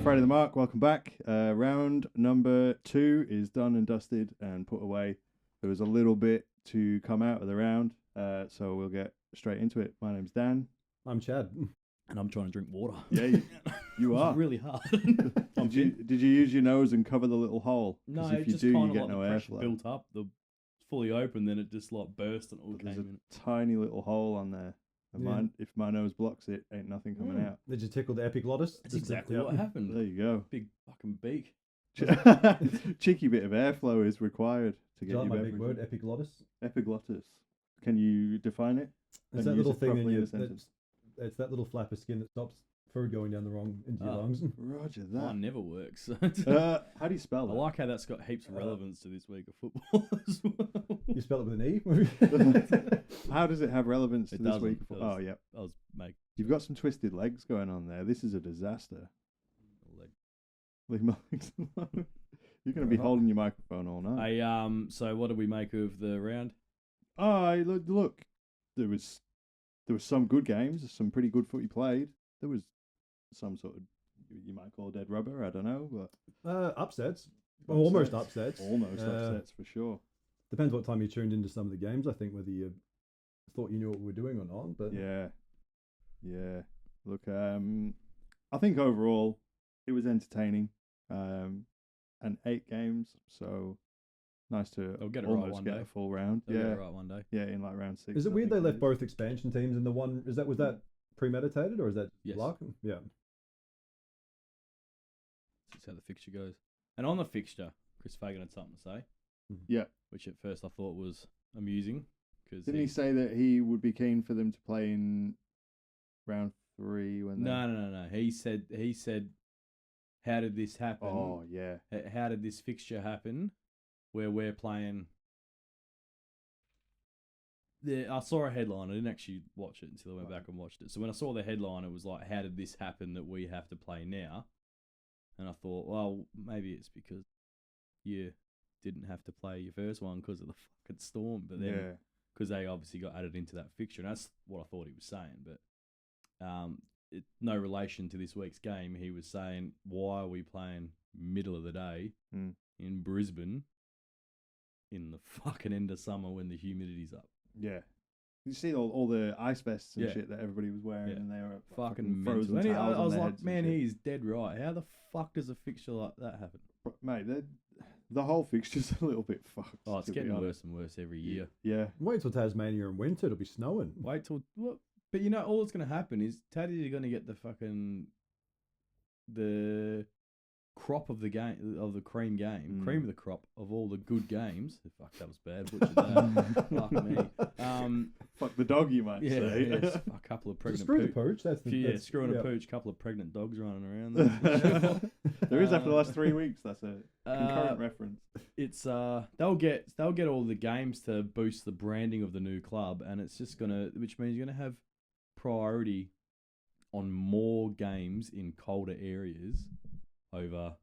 Friday the Mark, welcome back. Round number 2 is done and dusted and put away. There was a little bit to come out of the round, so we'll get straight into it. My name's Dan. I'm Chad. And I'm trying to drink water. Yeah, you are. It's really hard. Did you use your nose and cover the little hole? No, if it you just do, kind you of get like no the pressure airflow. built up, the fully open, then it just like burst and it all But there's came a in. tiny little hole on there. And Yeah. if my nose blocks it, ain't nothing coming out. Did you tickle the epiglottis? That's exactly what happened. There you go. Big fucking beak. Cheeky bit of airflow is required to Do get you like you my beverage. big word, epiglottis? Epiglottis. Can you define it? It's And that use little it thing in properly in your. a sentence? It's that little flap of skin that stops food going down the wrong into your Oh. lungs. Roger Mine that. never works. How do you spell I that? like how that's got heaps of relevance to this week of football as well. You spell it with an E? How does it have relevance to It this doesn't. week? It Oh, does. yeah. I was You've got some twisted legs going on there. This is a disaster. Leave my legs alone. You're going to be holding your microphone all night. So what did we make of the round? Look, there was some good games, some pretty good footy played. There was some sort of, you might call dead rubber, I don't know, but Upsets. Almost upsets. almost upsets for sure. Depends what time you tuned into some of the games, I think, whether you thought you knew what we were doing or not. But Yeah. Look, I think overall it was entertaining. And 8 games, so nice to They'll get it right almost one get day. a full round. They'll get it right one day. Yeah, in like round 6. is it I weird they think left is. both expansion teams in the one? Was that premeditated or is that Yes. luck? Yeah. That's how the fixture goes. And on the fixture, Chris Fagan had something to say. Yeah. Which at first I thought was amusing. Didn't he say that he would be keen for them to play in round 3 when they... No. He said, how did this happen? Oh, yeah. How did this fixture happen where we're playing? I saw a headline. I didn't actually watch it until I went back and watched it. So when I saw the headline, it was like, how did this happen that we have to play now? And I thought, well, maybe it's because you didn't have to play your first one because of the fucking storm. But then, because they obviously got added into that fixture. And that's what I thought he was saying. But no relation to this week's game. He was saying, why are we playing middle of the day in Brisbane in the fucking end of summer when the humidity's up? Yeah. You see all the ice vests and shit that everybody was wearing, and they were fucking frozen mental. towels I on was their like, heads and man, shit. he's dead right. How the fuck does a fixture like that happen? Mate, the whole fixture's a little bit fucked. Oh, it's to be getting honest. worse and worse every year. Yeah. Wait till Tasmania in winter, it'll be snowing. Wait till what? But you know, all that's going to happen is Taddy's going to get the crop of the game, of the cream game, cream of the crop of all the good games. Fuck, that was bad. Butchered that. Fuck me. Fuck the dog, you might say. Yeah, a couple of pregnant Screw the pooch. That's the screwing a pooch. Couple of pregnant dogs running around. That's for sure. There is after the last 3 weeks. That's a concurrent reference. It's they'll get all the games to boost the branding of the new club, and it's just which means you're gonna have priority on more games in colder areas over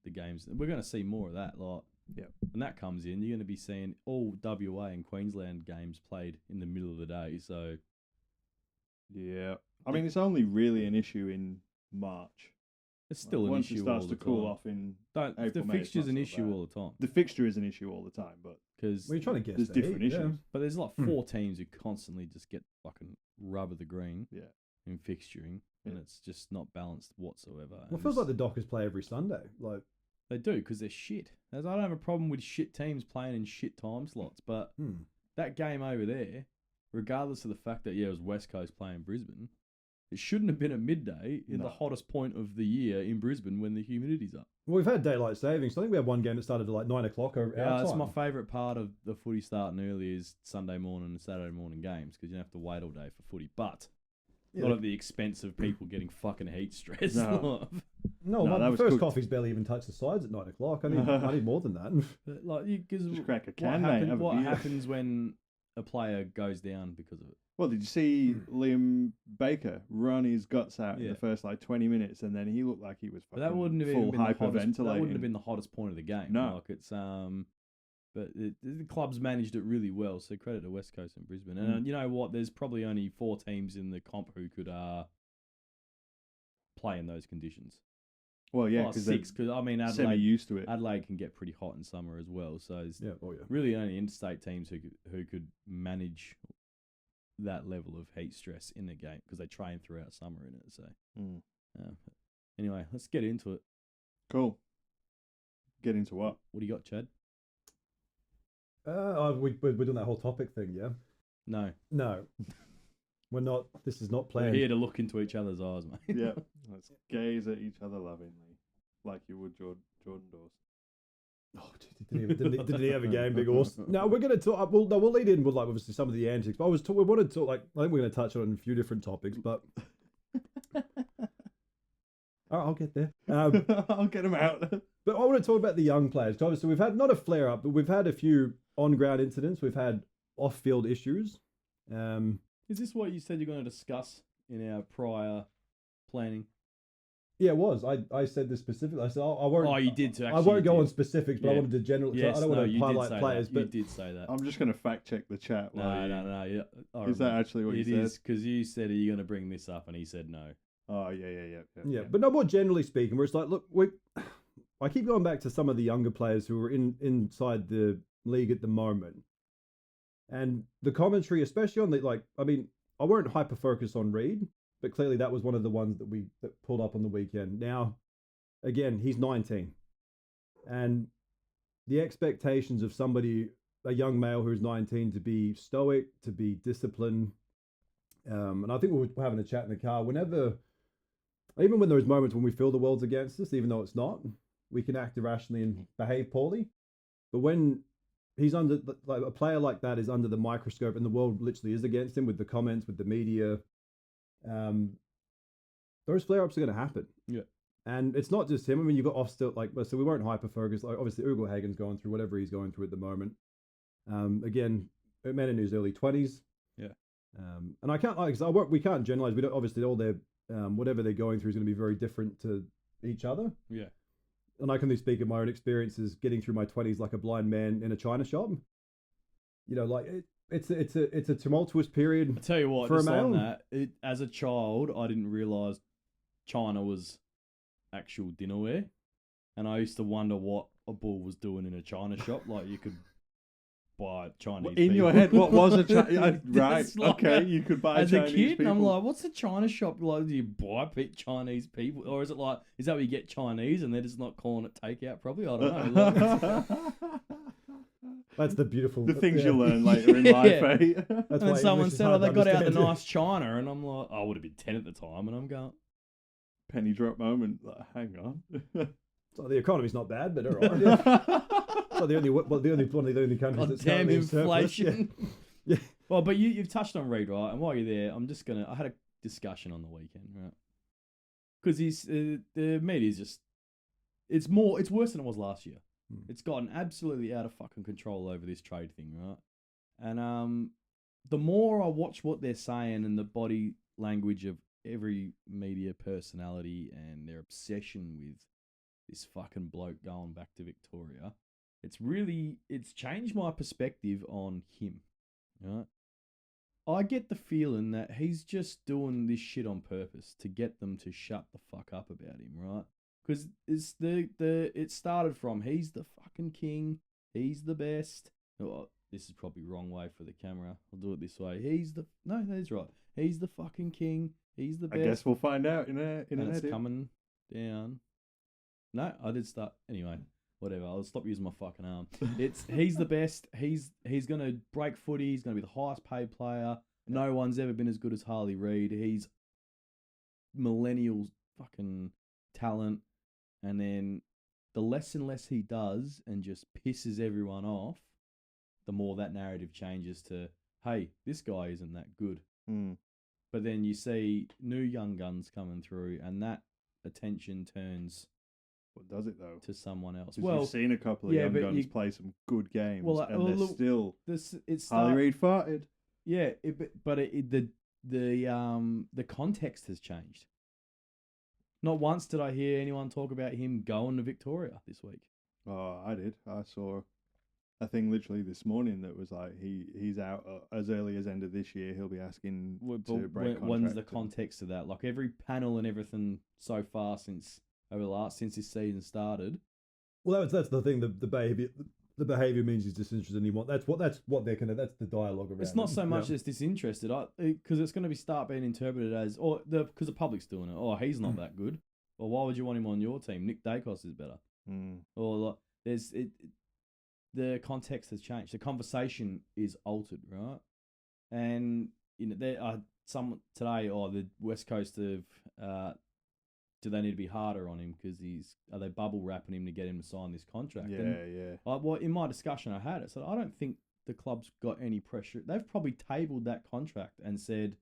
the games. We're gonna see more of that, like. Yeah. When that comes in, you're going to be seeing all WA and Queensland games played in the middle of the day. So, yeah, I mean, it's only really an issue in March. it's still an Once issue it starts all to the cool time. off in The April, May, it's fixture's not an so issue bad. all the time. The fixture is an issue all the time, but Because Well, you're trying to guess. there's different issues. but there's like 4 teams who constantly just get fucking rubber the green Yeah. in fixturing, and Yeah. it's just not balanced whatsoever. Well, it feels like the Dockers play every Sunday. Like, They do, because they're shit. I don't have a problem with shit teams playing in shit time slots, but that game over there, regardless of the fact that, it was West Coast playing Brisbane, it shouldn't have been at midday in the hottest point of the year in Brisbane when the humidity's up. well, we've had daylight savings. So I think we had one game that started at like 9 o'clock over our That's time. my favourite part of the footy starting early is Sunday morning and Saturday morning games, because you don't have to wait all day for footy. But not at the expense of people getting fucking heat stress. No. No, that my was first cooked. coffee's barely even touched the sides at 9 o'clock. I need more than that. But like, Just crack a can, mate. Have a what beer. happens when a player goes down because of it? Well, did you see Liam Baker run his guts out in Yeah. the first 20 minutes, and then he looked like he was But fucking that wouldn't have even full been the hottest. That hyperventilating. wouldn't have been the hottest point of the game. No. Like it's but the clubs managed it really well. So credit to West Coast and Brisbane. And you know what? There's probably only 4 teams in the comp who could play in those conditions. Well, yeah, Oh, because 6, because I mean they're semi Adelaide, used to it. Adelaide can get pretty hot in summer as well. So it's Yeah. Oh yeah. really only interstate teams who could manage that level of heat stress in the game because they train throughout summer in it. So anyway, let's get into it. Cool. Get into what? What do you got, Chad? We're doing that whole topic thing, yeah? No, We're not. This is not we're planned. here to look into each other's eyes, mate. Yeah. Let's gaze at each other lovingly, like you would Jordan Dawson. Oh, did he have a game, Big Horse? No, we're going to talk. We'll lead in with like obviously some of the antics. But we wanted to talk, like, I think we're going to touch on a few different topics, but I'll get there. I'll get him out. But I want to talk about the young players. So obviously, we've had not a flare up, but we've had a few on ground incidents. We've had off field issues. Is this what you said you're going to discuss in our prior planning? Yeah, it was. I said this specifically. I said I won't. Oh, you did too. I Actually, won't you go on did. specifics, but I Yeah. wanted to generally. Yes, I don't want to you did highlight say players, that. but You did say that. I'm just going to fact check the chat. No. Yeah, I Is that remember. actually what you It said? is, because you said, are you going to bring this up? And he said no. Oh, yeah. yeah. But no, more generally speaking, where it's like, look, I keep going back to some of the younger players who are inside the league at the moment, and the commentary, especially on the I won't hyper focus on Reid, but clearly that was one of the ones that pulled up on the weekend. Now, again, he's 19, and the expectations of a young male who's 19, to be stoic, to be disciplined, and I think we were having a chat in the car. Even when there's moments when we feel the world's against us, even though it's not, we can act irrationally and behave poorly. But when he's under, like, a player like that is under the microscope and the world literally is against him with the comments, with the media, those flare-ups are going to happen. Yeah. And it's not just him. I mean, you've got so we won't hyper-focus. Like, obviously, Ugo Hagen's going through whatever he's going through at the moment. Again, a man in his early 20s. Yeah. And I can't, we can't generalize. We don't, obviously, all their, whatever they're going through is going to be very different to each other. Yeah. And I can only speak of my own experiences getting through my 20s like a blind man in a china shop. You know, like it's a tumultuous period. I tell you what, for just a male. on that, as a child, I didn't realise China was actual dinnerware, and I used to wonder what a bull was doing in a china shop. Like, you could buy Chinese. In your head, what was a China? Right, okay, you could buy as Chinese a kid, people. and I'm like, what's a China shop like? Do you buy Chinese people, or is it like, is that where you get Chinese and they're just not calling it takeout? Probably, I don't know. That's the beautiful. The things you learn later in life, Yeah. eh? That's And why then someone English is said, hard "Oh, to they got out the understand. nice china," and I'm like, I would have been 10 at the time, and I'm going, Penny drop moment. Like, hang on. So the economy's not bad, but all right. Yeah. So the only one of the only countries God that's damn currently in surplus, inflation. Yeah. Well, but you've touched on Reid, right? And while you're there, I had a discussion on the weekend, right? Because the media's just, it's worse than it was last year. It's gotten absolutely out of fucking control over this trade thing, right? And the more I watch what they're saying and the body language of every media personality and their obsession with this fucking bloke going back to Victoria, it's changed my perspective on him, right? I get the feeling that he's just doing this shit on purpose to get them to shut the fuck up about him, right? Because it's it started from, he's the fucking king, he's the best. Oh, this is probably wrong way for the camera. I'll do it this way. No, that's right. He's the fucking king. He's the best. I guess we'll find out in an it's edit. coming down. No, I did start anyway. Whatever. I'll stop using my fucking arm. He's the best. He's gonna break footy. He's gonna be the highest paid player. No one's ever been as good as Harley-Reid. He's millennial fucking talent. And then the less and less he does and just pisses everyone off, the more that narrative changes to, hey, this guy isn't that good. But then you see new young guns coming through, and that attention turns. What does it though? To someone else. Well, you've seen a couple of young guns play some good games, and they're still. Harley-Reid farted. Yeah, the context has changed. Not once did I hear anyone talk about him going to Victoria this week. Oh, I did. I saw a thing literally this morning that was like he's out as early as end of this year. He'll be asking to break contract. When's the context of that? Like, every panel and everything so far since since this season started. Well, that's the thing. The behavior means he's disinterested, and that's what they're gonna. That's the dialogue around. It's not it. so much as disinterested, because it's going to start being interpreted as, because the public's doing it. Oh, he's not that good. Or why would you want him on your team? Nick Dacos is better. Or like, the context has changed. The conversation is altered, right? And there are some today. The West Coast of. Do they need to be harder on him because are they bubble wrapping him to get him to sign this contract? Yeah. Well, in my discussion I had, I said I don't think the club's got any pressure. They've probably tabled that contract and said,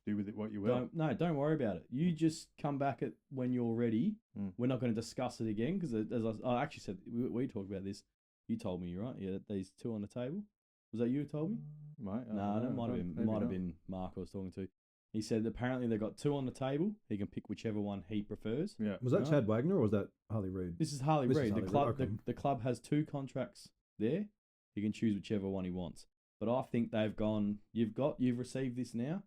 "Do with it what you will." Don't worry about it. You just come back when you're ready. We're not going to discuss it again because, as I actually said, we talked about this. You told me, right? Yeah, these two on the table. Was that you who told me? No, it might have been Mark I was talking to. He said apparently they've got two on the table. He can pick whichever one he prefers. Yeah. Was that Chad Wagner or was that Harley Reid? This is Harley Reid. The Okay. club has two contracts there. He can choose whichever one he wants. But I think they've gone, you've received this now,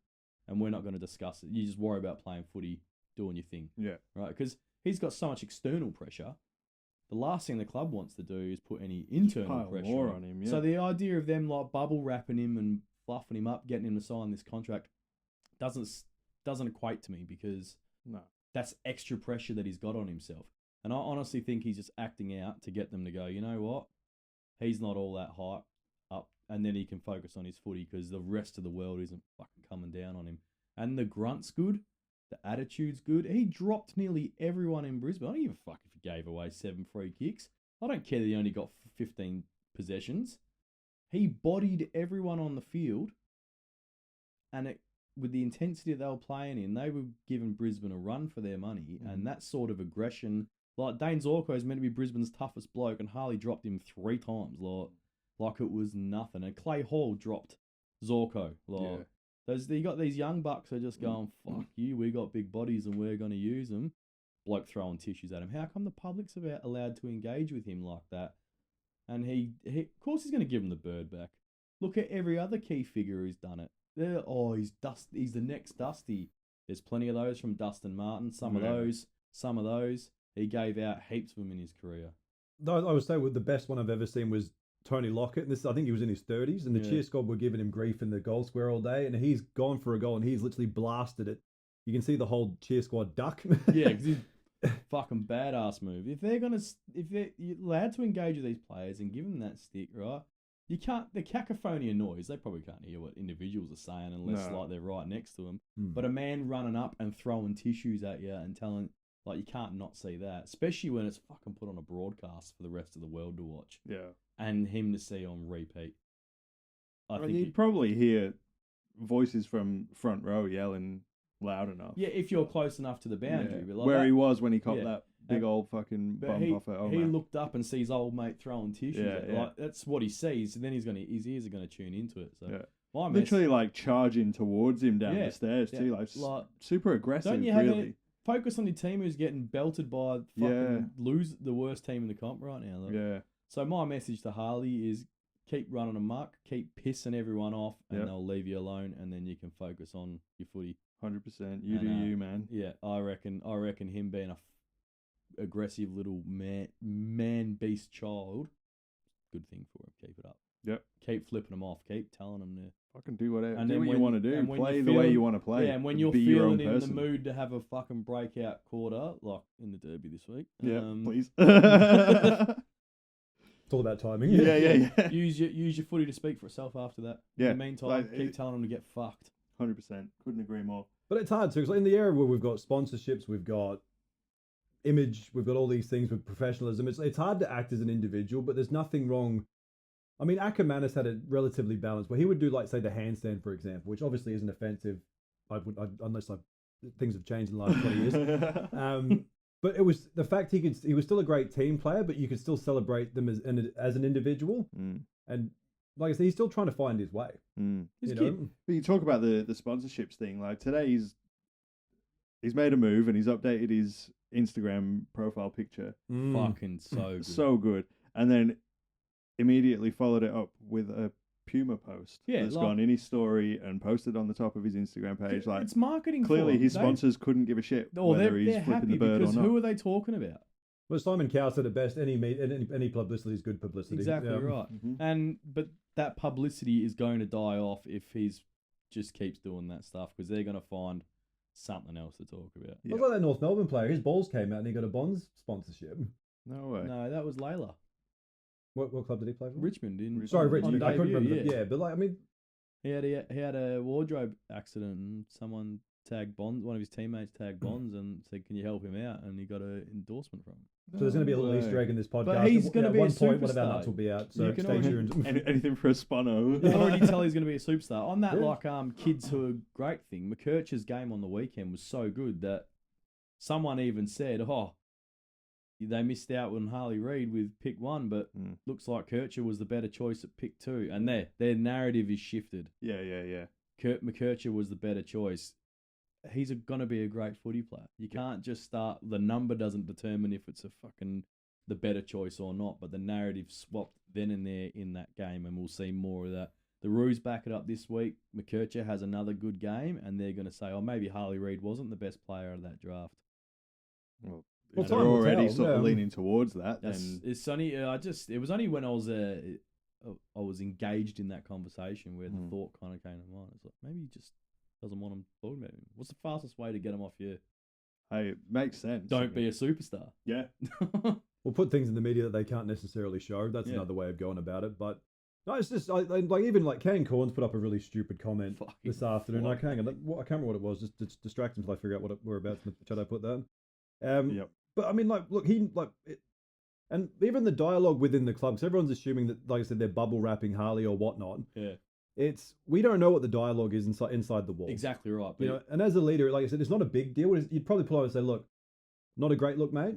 and we're not going to discuss it. You just worry about playing footy, doing your thing. Yeah. Right? Because he's got so much external pressure. The last thing the club wants to do is put any internal pressure more on him. Yeah. So the idea of them like bubble wrapping him and fluffing him up, getting him to sign this contract, doesn't equate to me because that's extra pressure that he's got on himself. And I honestly think he's just acting out to get them to go, you know what? He's not all that hype up, and then he can focus on his footy because the rest of the world isn't fucking coming down on him. And the grunt's good. The attitude's good. He dropped nearly everyone in Brisbane. I don't give a fuck if he gave away 7 free kicks. I don't care that he only got 15 possessions. He bodied everyone on the field, and with the intensity that they were playing in, they were giving Brisbane a run for their money, and that sort of aggression. Like, Dane Zorko is meant to be Brisbane's toughest bloke, and Harley dropped him 3 times, like it was nothing. And Clay Hall dropped Zorko. You got these young bucks who are just going, fuck you, we got big bodies and we're going to use them. Bloke throwing tissues at him. How come the public's allowed to engage with him like that? And he of course he's going to give him the bird back. Look at every other key figure who's done it. He's the next Dusty. There's plenty of those from Dustin Martin. Some of those. He gave out heaps of them in his career. I would say the best one I've ever seen was Tony Lockett. And I think he was in his 30s, and the cheer squad were giving him grief in the goal square all day, and he's gone for a goal, and he's literally blasted it. You can see the whole cheer squad duck. Yeah, because he's fucking badass move. If you're allowed to engage with these players and give them that stick, right? You can't. The cacophony of noise, they probably can't hear what individuals are saying unless like they're right next to them. But a man running up and throwing tissues at you and telling, like, you can't not see that, especially when it's fucking put on a broadcast for the rest of the world to watch. Yeah, and him to see on repeat. I think you'd probably hear voices from front row yelling loud enough. Yeah, if you're close enough to the boundary. But like where he was when he caught that big old fucking bump off at He looked up and sees old mate throwing tissues. Like, that's what he sees, and then his ears are going to tune into it. So literally like charging towards him down the stairs too, like super aggressive. Don't you have focus on your team who's getting belted by lose the worst team in the comp right now? Like. So my message to Harley is keep running amok, keep pissing everyone off, and they'll leave you alone, and then you can focus on your footy. 100%. You do you, man. Yeah, I reckon him being a aggressive little man beast child, good thing for him. Keep it up. Yep. Keep flipping them off. Keep telling them to fucking do whatever. And do what you want to do. Play the way you want to play. Yeah, and when you're feeling in the mood to have a fucking breakout quarter, like in the Derby this week. Yeah, please. It's all about timing. Yeah. Use your footy to speak for itself after that. Yeah. In the meantime, keep telling them to get fucked. 100%. Couldn't agree more. But it's hard too, because in the era where we've got sponsorships, we've got image, we've got all these things with professionalism. It's hard to act as an individual, but there's nothing wrong. I mean, Ackermanis had it relatively balanced, where he would do, like, say, the handstand, for example, which obviously isn't offensive, unless things have changed in the last 20 years. But it was the fact he was still a great team player, but you could still celebrate them as an individual. And like I said, he's still trying to find his way. But you talk about the sponsorships thing. Like today, he's made a move and he's updated his Instagram profile picture. Fucking so good. So good. And then immediately followed it up with a Puma post Yeah, that's like- gone in his story and posted on the top of his Instagram page. Like, it's marketing. clearly for his them. sponsors couldn't give a shit Or whether he's they're flipping happy the bird or because not. who are they talking about? Well, Simon Cowell said it best. Any publicity is good publicity. Exactly Yeah. right. Mhm. But that publicity is going to die off if he's just keeps doing that stuff because they're going to find something else to talk about. Yeah. What about that North Melbourne player? His balls came out and he got a Bonds sponsorship. No way. No, that was Layla. What club did he play for? Richmond in Sorry, on Richmond. I couldn't debut, remember. Yeah, but like I mean, He had a wardrobe accident and someone tagged Bonds, one of his teammates tagged Bonds and said, "Can you help him out?" And he got an endorsement from him. so there's going to be a little No Easter way. egg in this podcast. But he's gonna at be a one point. One of our superstar. nuts will be out. So You can stay already- tuned. Anything for a Spono. You can already tell he's going to be a superstar. On that, Yeah. like kids who are great thing, McKercher's game on the weekend was so good that someone even said, "Oh, they missed out on Harley-Reid with pick 1, but looks like Kircher was the better choice at pick 2." And their narrative is shifted. Yeah. McKercher was the better choice. He's going to be a great footy player. You can't just start. The number doesn't determine if it's the better choice or not, but the narrative swapped then and there in that game, and we'll see more of that. The Roos back it up this week. McKercher has another good game, and they're going to say, "Oh, maybe Harley-Reid wasn't the best player of that draft." Well, Well, if they're time will already tell, sort of yeah. leaning towards that, That's, then it's only it was only when I was engaged in that conversation where the thought kind of came to mind. It's like maybe he just doesn't want him talking about him. What's the fastest way to get him off you? hey, it makes sense. Don't be a superstar. Yeah. We'll put things in the media that they can't necessarily show. That's Yeah. another way of going about it. But no, it's just like even like Ken Corns put up a really stupid comment Fucking this afternoon. flog. Hang on, I can't remember what it was. Just distract until I figure out what we're about. Should I put that? Yep. But I mean, like, look, and even the dialogue within the club, because everyone's assuming that, like I said, they're bubble wrapping Harley or whatnot. Yeah, We don't know what the dialogue is inside the walls. exactly right. You know, and as a leader, like I said, it's not a big deal. You'd probably pull out and say, "Look, not a great look, mate.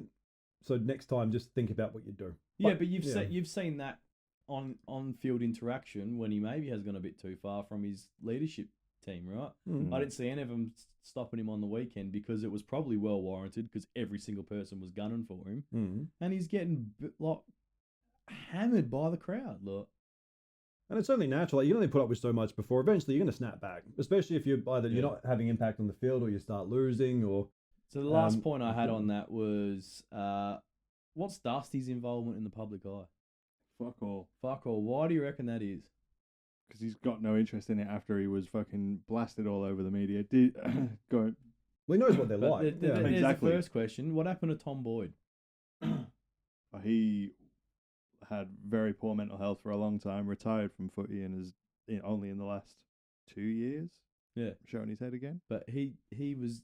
So next time, just think about what you do." but you've seen that on field interaction when he maybe has gone a bit too far from his leadership team, right? I didn't see any of them stopping him on the weekend because it was probably well warranted because every single person was gunning for him, and he's getting like hammered by the crowd. Look, And it's only natural. Like, you can only put up with so much before eventually you're going to snap back, especially if you're not having impact on the field or you start losing or. so the last point I had on that was what's Dusty's involvement in the public eye? Fuck all. Fuck all. Why do you reckon that is? Because he's got no interest in it after he was fucking blasted all over the media. Going, Well, he knows what they're But like. there's Exactly. the first question. What happened to Tom Boyd? he had very poor mental health for a long time, retired from footy, and is only in the last 2 years showing his head again. But he was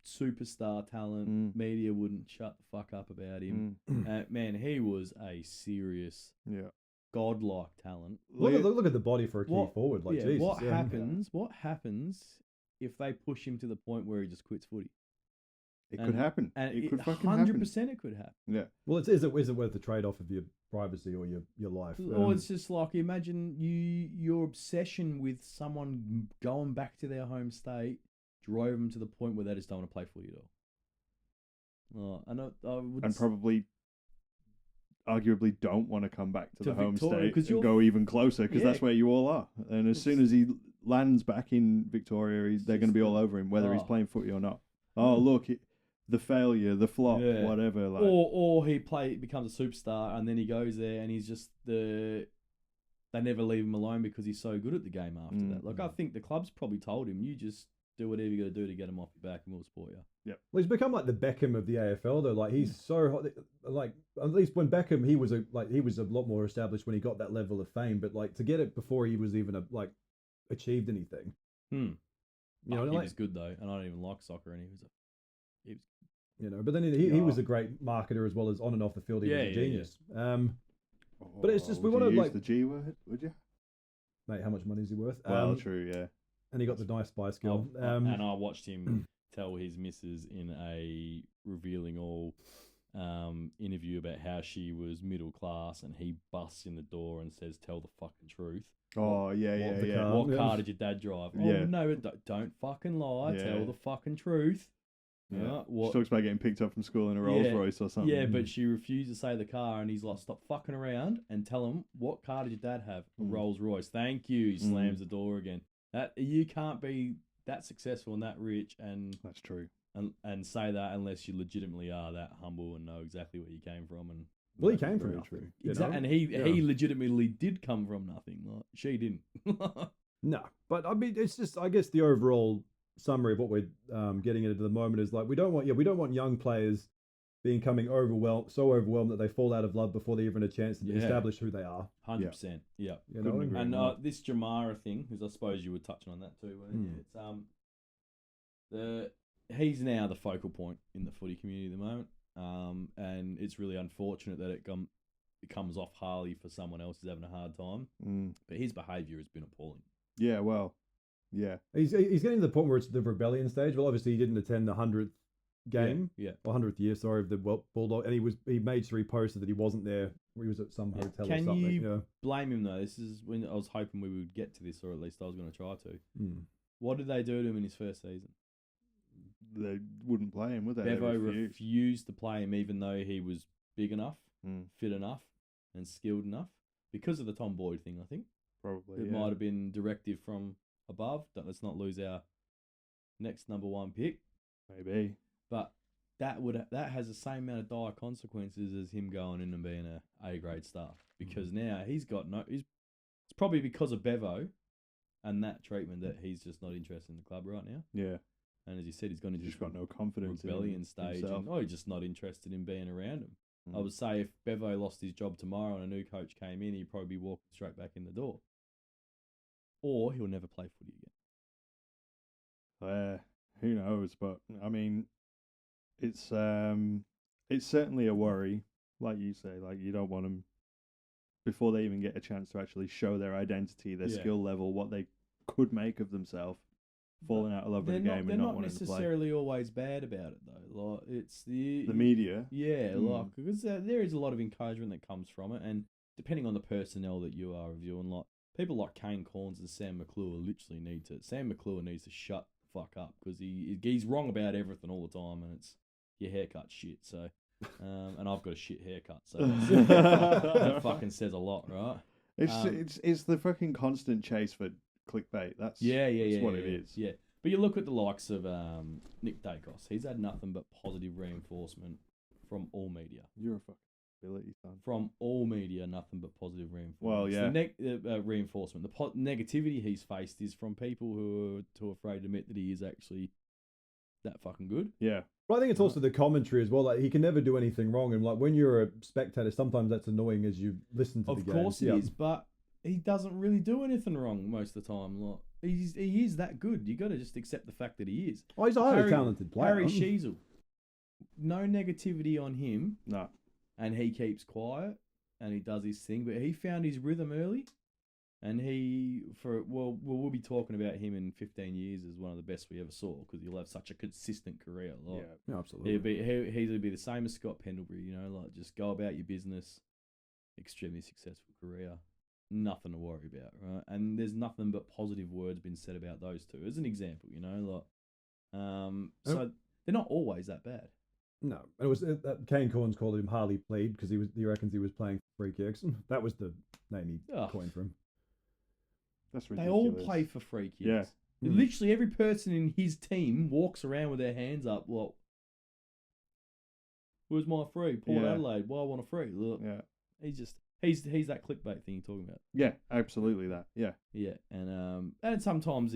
superstar talent. Media wouldn't shut the fuck up about him. Man, he was a serious, godlike talent. Look at the body for a key What- forward. Like, Jesus. What happens? What happens if they push him to the point where he just quits footy? It could happen. And It could fucking 100% it could happen. Yeah. Well, is it worth the trade off of your privacy or your life? Or it's just like imagine your obsession with someone going back to their home state drove them to the point where they just don't want to play footy at all. I would And probably, arguably, don't want to come back to To the home Victoria, state 'cause and you're- go even closer because Yeah. that's where you all are. And as soon as he lands back in Victoria, they're going to be all over him, whether he's Oh. playing footy or not. Oh, look, the failure, the flop, Yeah. whatever. Like, or he becomes a superstar and then he goes there and he's just they never leave him alone because he's so good at the game after that. Like I think the club's probably told him, you just do whatever you got to do to get him off your back and we'll support you. Well, he's become like the Beckham of the AFL, though. Like he's so hot. Like at least when Beckham, he was a lot more established when he got that level of fame. But like to get it before he was even achieved anything. You know, he like, was good though, and I don't even like soccer, and he was But then he was a great marketer as well as on and off the field. He was a genius. But it's just we would want to you like, use the G word, would you? mate, how much money is he worth? Well, true, yeah. And he got the nice spice girl. and I watched him tell his missus in a revealing all interview about how she was middle class, and he busts in the door and says, "Tell the fucking truth." Oh, yeah. What car did your dad drive? Yeah. Oh no, don't fucking lie. Yeah. Tell the fucking truth. Yeah. Right? She talks about getting picked up from school in a Rolls Royce or something. Yeah, but she refused to say the car, and he's like, "Stop fucking around and tell him what car did your dad have? A Rolls Royce. Thank you." He slams the door again. That you can't be that successful and that rich, and That's true. and say that unless you legitimately are that humble and know exactly where you came from. And Well, he came from very nothing. true. exactly, and he legitimately did come from nothing. Like she didn't. No, but I mean, it's just, I guess the overall summary of what we're getting into the moment is like, we don't want young players becoming so overwhelmed that they fall out of love before they even a chance to establish who they are. 100%. Yeah. You know? agree And more. this Jamara thing, because I suppose you were touching on that too. Weren't you? It's he's now the focal point in the footy community at the moment, and it's really unfortunate that it comes off Harley for someone else who's having a hard time. But his behaviour has been appalling. Yeah, well, yeah. He's getting to the point where it's the rebellion stage. Well, obviously he didn't attend the 100th game, or 100th year, sorry, of the Bulldog, and he made sure he posted that he wasn't there. He was at some hotel or something. Can you blame him though? This is when I was hoping we would get to this, or at least I was going to try to. What did they do to him in his first season? They wouldn't play him, would they? Bevo refused to play him, even though he was big enough, fit enough, and skilled enough, because of the Tom Boyd thing. I think probably it might have been directive from above. Let's not lose our next number one pick. Maybe, but that has the same amount of dire consequences as him going in and being a grade star, because now he's got it's probably because of Bevo and that treatment that he's just not interested in the club right now. Yeah. And as you said, he's gone into just got no confidence rebellion in stage. himself. And, he's just not interested in being around him. I would say if Bevo lost his job tomorrow and a new coach came in, he'd probably be walking straight back in the door. Or he'll never play footy again. Who knows? But I mean, it's certainly a worry. Like you say, like you don't want them before they even get a chance to actually show their identity, their skill level, what they could make of themselves. Falling out of love with the game and not wanting to play. They're not necessarily always bad about it though. Like it's the media. Yeah, like because there is a lot of encouragement that comes from it, and depending on the personnel that you are reviewing, like people like Kane Corns and Sam McClure literally Sam McClure needs to shut the fuck up, because he's wrong about everything all the time, and it's your haircut's shit. So, and I've got a shit haircut, so that fucking says a lot, right? It's the fucking constant chase for clickbait. That's what it is. Yeah, but you look at the likes of Nick Dacos. He's had nothing but positive reinforcement from all media. You're a fucking ability, son. From all media, nothing but positive reinforcement. Well, yeah. The reinforcement. The negativity he's faced is from people who are too afraid to admit that he is actually that fucking good. Yeah. But I think it's also the commentary as well. Like he can never do anything wrong, and like when you're a spectator, sometimes that's annoying as you listen to the game. Of course it is, but he doesn't really do anything wrong most of the time. Like he is that good. You got to just accept the fact that he is. Oh, he's a highly talented player. Harry Sheasel, no negativity on him. No, and he keeps quiet and he does his thing. But he found his rhythm early, and we'll be talking about him in 15 years as one of the best we ever saw, because he'll have such a consistent career. Like, yeah, absolutely. He'll be the same as Scott Pendlebury. You know, like just go about your business. Extremely successful career. Nothing to worry about, right? And there's nothing but positive words been said about those two as an example, you know, like, so they're not always that bad. No, and it was Kane Corns called him Harley Plead because he reckons he was playing free kicks. That was the name he coined for him. That's ridiculous. They all play for free kicks. Yeah, literally every person in his team walks around with their hands up. Well, where's my free? Port Adelaide. Well, I want a free. Look, He's that clickbait thing you're talking about. Yeah, absolutely that. Yeah. Yeah, and sometimes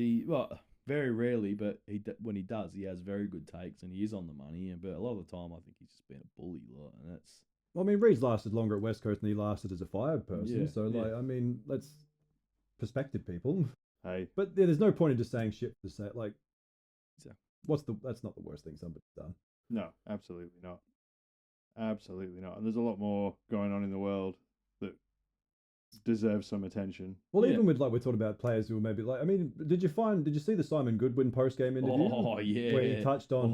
very rarely, but when he does, he has very good takes and he is on the money. But a lot of the time, I think he's just been a bully, and that's. Well, I mean, Reed's lasted longer at West Coast than he lasted as a fired person. I mean, let's perspective people. Hey, but there's no point in just saying shit to say like. That's not the worst thing somebody's done. No, absolutely not. Absolutely not. And there's a lot more going on in the world that deserves some attention. Well, even with we're talking about players who were maybe did you see the Simon Goodwin post-game interview? Oh yeah, where he touched on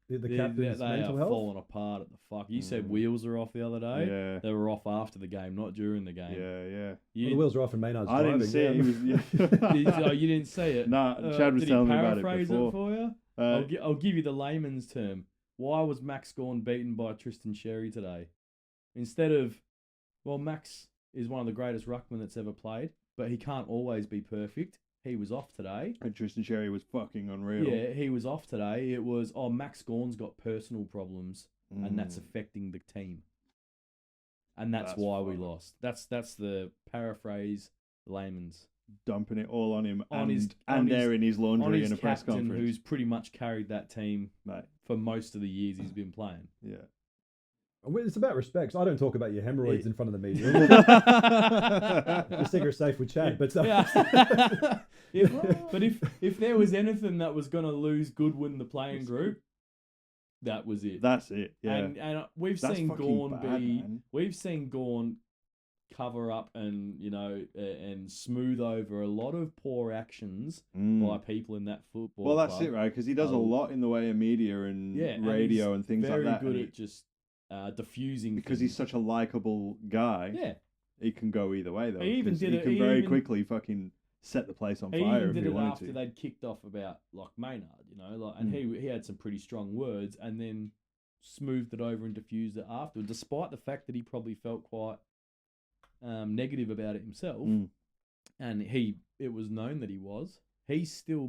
the captain's mental health. Falling apart at the fuck. You said wheels are off the other day. Yeah, they were off after the game, not during the game. Yeah. Well, the wheels are off in Maynard's I driving. Didn't see it. You didn't see it. Nah, Chad was telling me about it before. Did he paraphrase it for you? I'll give you the layman's term. Why was Max Gawn beaten by Tristan Sherry today? Instead of, well, Max is one of the greatest ruckmen that's ever played, but he can't always be perfect. He was off today. And Tristan Sherry was fucking unreal. Yeah, he was off today. It was, Max Gawn's got personal problems, and that's affecting the team. And that's why we lost. That's the paraphrase, layman's. Dumping it all on him On his airing his laundry in a press captain, conference. who's pretty much carried that team Mate. for most of the years he's been playing. Yeah. It's about respect. So I don't talk about your hemorrhoids in front of the media. The secret's safe with Chad, but if there was anything that was going to lose goodwill in the playing group, that was it. That's it. Yeah. And we've That's seen fucking Gawn bad, man. we've seen Gawn cover up and and smooth over a lot of poor actions by people in that football. Well, that's club. it, right? Because he does a lot in the way of media and radio and things like that. Very good at just diffusing. Because he's such a likable guy. Yeah. He can go either way though. He even did he it. can very quickly fucking set the place on He fire even if did he it wanted after to. they'd kicked off about like Maynard, and he had some pretty strong words, and then smoothed it over and diffused it after, despite the fact that he probably felt quite negative about it himself, and it was known that he was. He still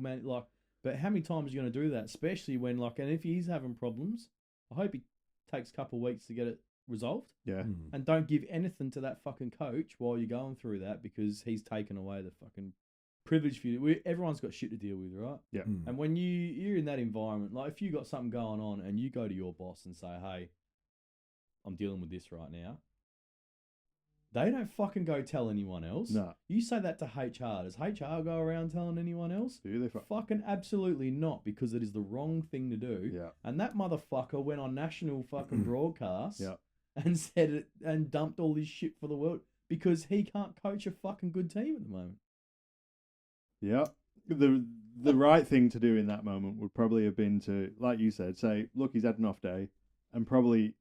but how many times are you going to do that? Especially when and if he's having problems, I hope he takes a couple of weeks to get it resolved. Yeah. And don't give anything to that fucking coach while you're going through that, because he's taken away the fucking privilege for you. Everyone's got shit to deal with, right? Yeah. And when you're in that environment, like if you got something going on and you go to your boss and say, hey, I'm dealing with this right now, they don't fucking go tell anyone else. No. You say that to HR. Does HR go around telling anyone else? Do they? Fucking absolutely not, because it is the wrong thing to do. Yeah. And that motherfucker went on national fucking broadcast Yeah. and said it and dumped all this shit for the world because he can't coach a fucking good team at the moment. Yeah. The right thing to do in that moment would probably have been to, like you said, say, look, he's had an off day, and probably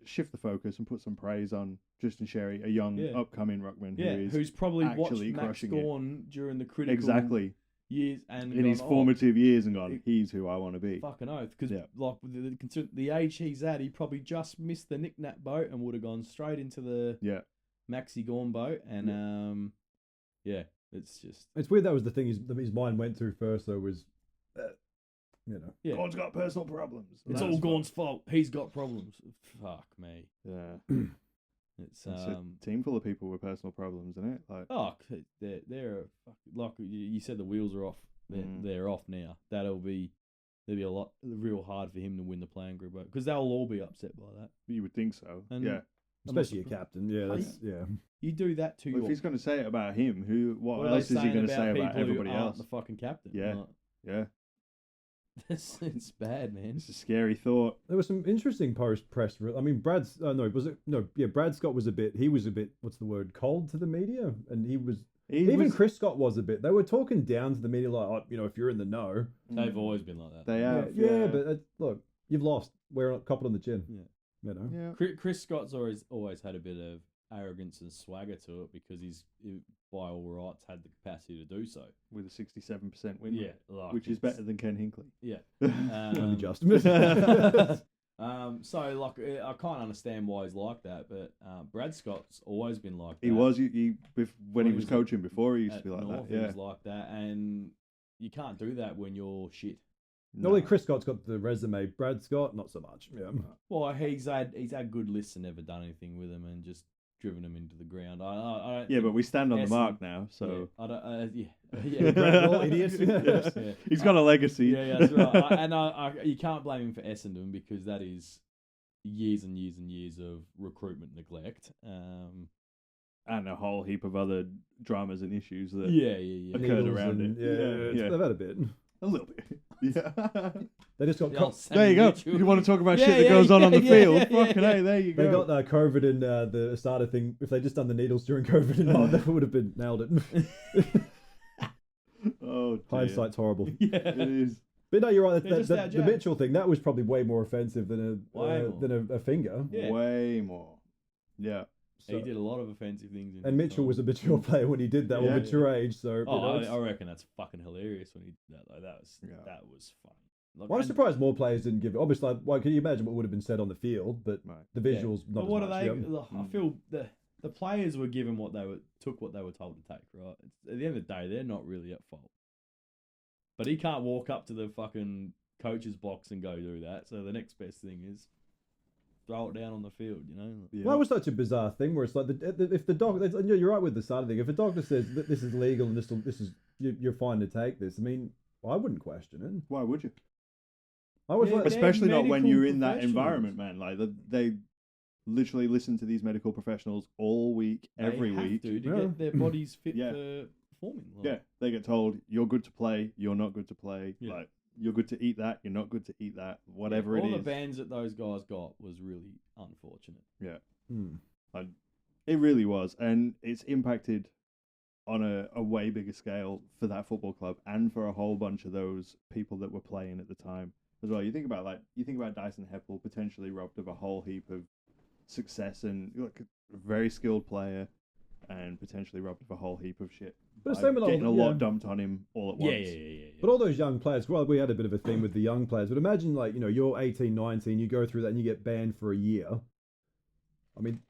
shift the focus and put some praise on Tristan Sherry, a young upcoming ruckman who's probably watched actually Max crushing Gawn during the critical years and in his formative years and gone, he's who I want to be. Fucking oath, because like with the age he's at, he probably just missed the knick-knack boat and would have gone straight into the Maxi Gawn boat, and it's just it's weird. That was the thing his mind went through first, though, was Gawn's got personal problems. It's all Gawn's fault. He's got problems. Fuck me. Yeah. It's a team full of people with personal problems, isn't it? Like, they're like you said, the wheels are off. They're off now. They'll be a lot real hard for him to win the playing group because they'll all be upset by that. You would think so. And especially your captain. Yeah, You do that to if he's going to say it about him, what else is he going to say about everybody else? The fucking captain. Yeah, yeah. It's bad, man. It's a scary thought. There was some interesting post-press. I mean, Brad Scott was a bit. He was a bit. What's the word? Cold to the media, and even Chris Scott was a bit. They were talking down to the media, like, if you're in the know. They've always been like that. They have. Yeah, but look, you've lost. We're cop it on the chin. Yeah, Yeah. Chris Scott's always had a bit of arrogance and swagger to it because he's by all rights had the capacity to do so with a 67% win rate, which is better than Ken Hinkley. Yeah, only just. So like I can't understand why he's like that, but Brad Scott's always been like that. He was when he was coaching before. He used to be like North, that. Yeah, he was like that, and you can't do that when you're shit. No, Chris Scott's got the resume. Brad Scott, not so much. Yeah. Well, he's had good lists and never done anything with them, and just driven them into the ground. I don't but we stand on the mark now, so I don't. Idiots. Yeah. He's got a legacy. Yeah, that's right. And you can't blame him for Essendon because that is years and years and years of recruitment neglect. And a whole heap of other dramas and issues that Needles occurred around it. Yeah, they've had a bit. A little bit. Yeah. They just got there you go. You want to talk about shit that goes on the field? Fucking hey, there you go. They got COVID in the starter thing. If they just done the needles during COVID, and that would have been nailed it. Oh, dear. Hindsight's horrible. Yeah, it is. But no, you're right. The Mitchell thing, that was probably way more offensive than a finger. Yeah. Way more. Yeah. So, he did a lot of offensive things. And Mitchell was a mature player when he did that, or mature age. So I reckon that's fucking hilarious when he did that. That was funny. Like, Well, I'm surprised more players didn't give it. Obviously, like, can you imagine what would have been said on the field? But Right. the visuals, not But as what much. are they? Yeah. I feel the players were given what they took what they were told to take. Right. At the end of the day, they're not really at fault. But he can't walk up to the fucking coach's box and go do that. So the next best thing is throw it down on the field. You know. Yeah. Well, it was such a bizarre thing where it's like if the doctor, you're right with the side thing. If a doctor says that this is legal and this is you're fine to take this, I mean, I wouldn't question it. Why would you? I was Yeah, like, Especially not when medical you're in that professionals. environment, man. Like they literally listen to these medical professionals all week, every They have week. to Yeah. get their bodies fit Yeah. for performing. Like, Yeah, they get told you're good to play, you're not good to play. Yeah. Like you're good to eat that, you're not good to eat that. Whatever all it the is. bans that those guys got was really unfortunate. Yeah, hmm. it really was, and it's impacted on a way bigger scale for that football club and for a whole bunch of those people that were playing at the time as well. You think about Dyson Heppel potentially robbed of a whole heap of success and like a very skilled player, and potentially robbed of a whole heap of shit. But by same with all getting the- a lot yeah. dumped on him all at once. Yeah. But all those young players, well, we had a bit of a thing with the young players. But imagine, like, you're 18, 19, you go through that and you get banned for a year. I mean,